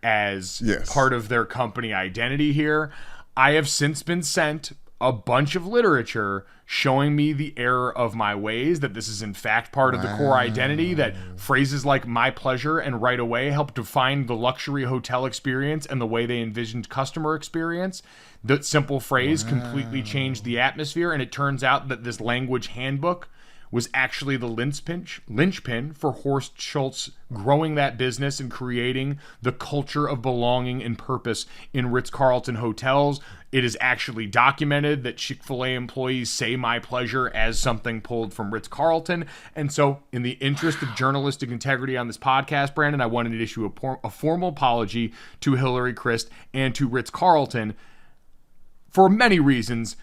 as part of their company identity here. I have since been sent a bunch of literature showing me the error of my ways, that this is in fact part of the core identity, that phrases like "my pleasure" and "right away" help define the luxury hotel experience and the way they envisioned customer experience. The simple phrase completely changed the atmosphere, and it turns out that this language handbook was actually the linchpin for Horst Schultz growing that business and creating the culture of belonging and purpose in Ritz-Carlton hotels. It is actually documented that Chick-fil-A employees say "my pleasure" as something pulled from Ritz-Carlton. And so in the interest of journalistic integrity on this podcast, Brandon, I wanted to issue a formal apology to Hillary Christ and to Ritz-Carlton for many reasons.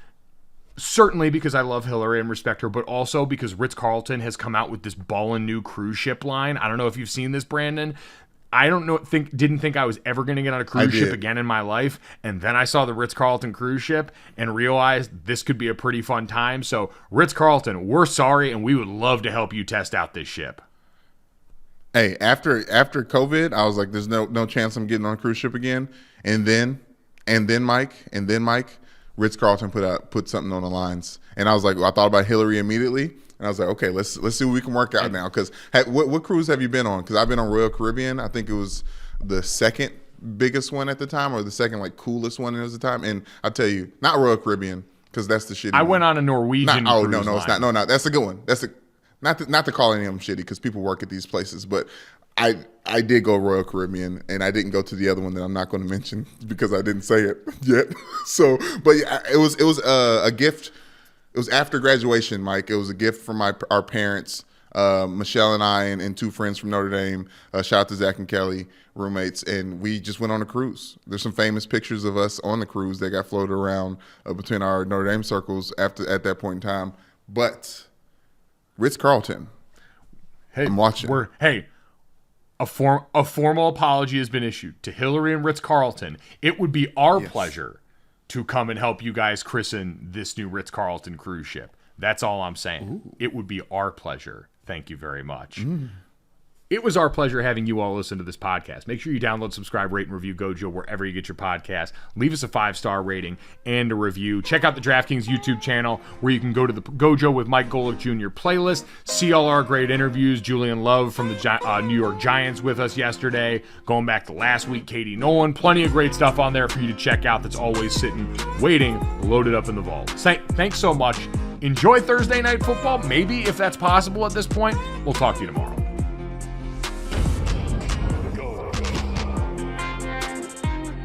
Certainly because I love Hillary and respect her, but also because Ritz-Carlton has come out with this ballin' new cruise ship line. I don't know if you've seen this, Brandon. I didn't think I was ever going to get on a cruise ship again in my life. And then I saw the Ritz-Carlton cruise ship and realized this could be a pretty fun time. So Ritz-Carlton, we're sorry, and we would love to help you test out this ship. Hey, after COVID, I was like, there's no chance I'm getting on a cruise ship again. And then Mike, Ritz-Carlton put something on the lines, and I was like, I thought about Hillary immediately, and I was like, okay, let's see what we can work out now. Because what cruise have you been on? Because I've been on Royal Caribbean. I think it was the second biggest one at the time, or the second coolest one at the time. And I'll tell you, not Royal Caribbean, because that's the shitty. I went on a Norwegian. No, it's not. No, that's a good one. Not to call any of them shitty, because people work at these places, but I did go Royal Caribbean, and I didn't go to the other one that I'm not going to mention because I didn't say it yet. So, but yeah, it was a gift. It was after graduation, Mike. It was a gift from our parents, Michelle and I, and two friends from Notre Dame. Shout out to Zach and Kelly, roommates, and we just went on a cruise. There's some famous pictures of us on the cruise that got floated around between our Notre Dame circles at that point in time. But Ritz-Carlton, I'm watching. A formal apology has been issued to Hillary and Ritz-Carlton. It would be our pleasure to come and help you guys christen this new Ritz-Carlton cruise ship. That's all I'm saying. Ooh. It would be our pleasure. Thank you very much. It was our pleasure having you all listen to this podcast. Make sure you download, subscribe, rate, and review Gojo wherever you get your podcast. Leave us a 5-star rating and a review. Check out the DraftKings YouTube channel where you can go to the Gojo with Mike Golick Jr. playlist, see all our great interviews. Julian Love from the New York Giants with us yesterday. Going back to last week, Katie Nolan. Plenty of great stuff on there for you to check out that's always sitting, waiting, loaded up in the vault. Thanks so much. Enjoy Thursday Night Football. Maybe, if that's possible at this point. We'll talk to you tomorrow.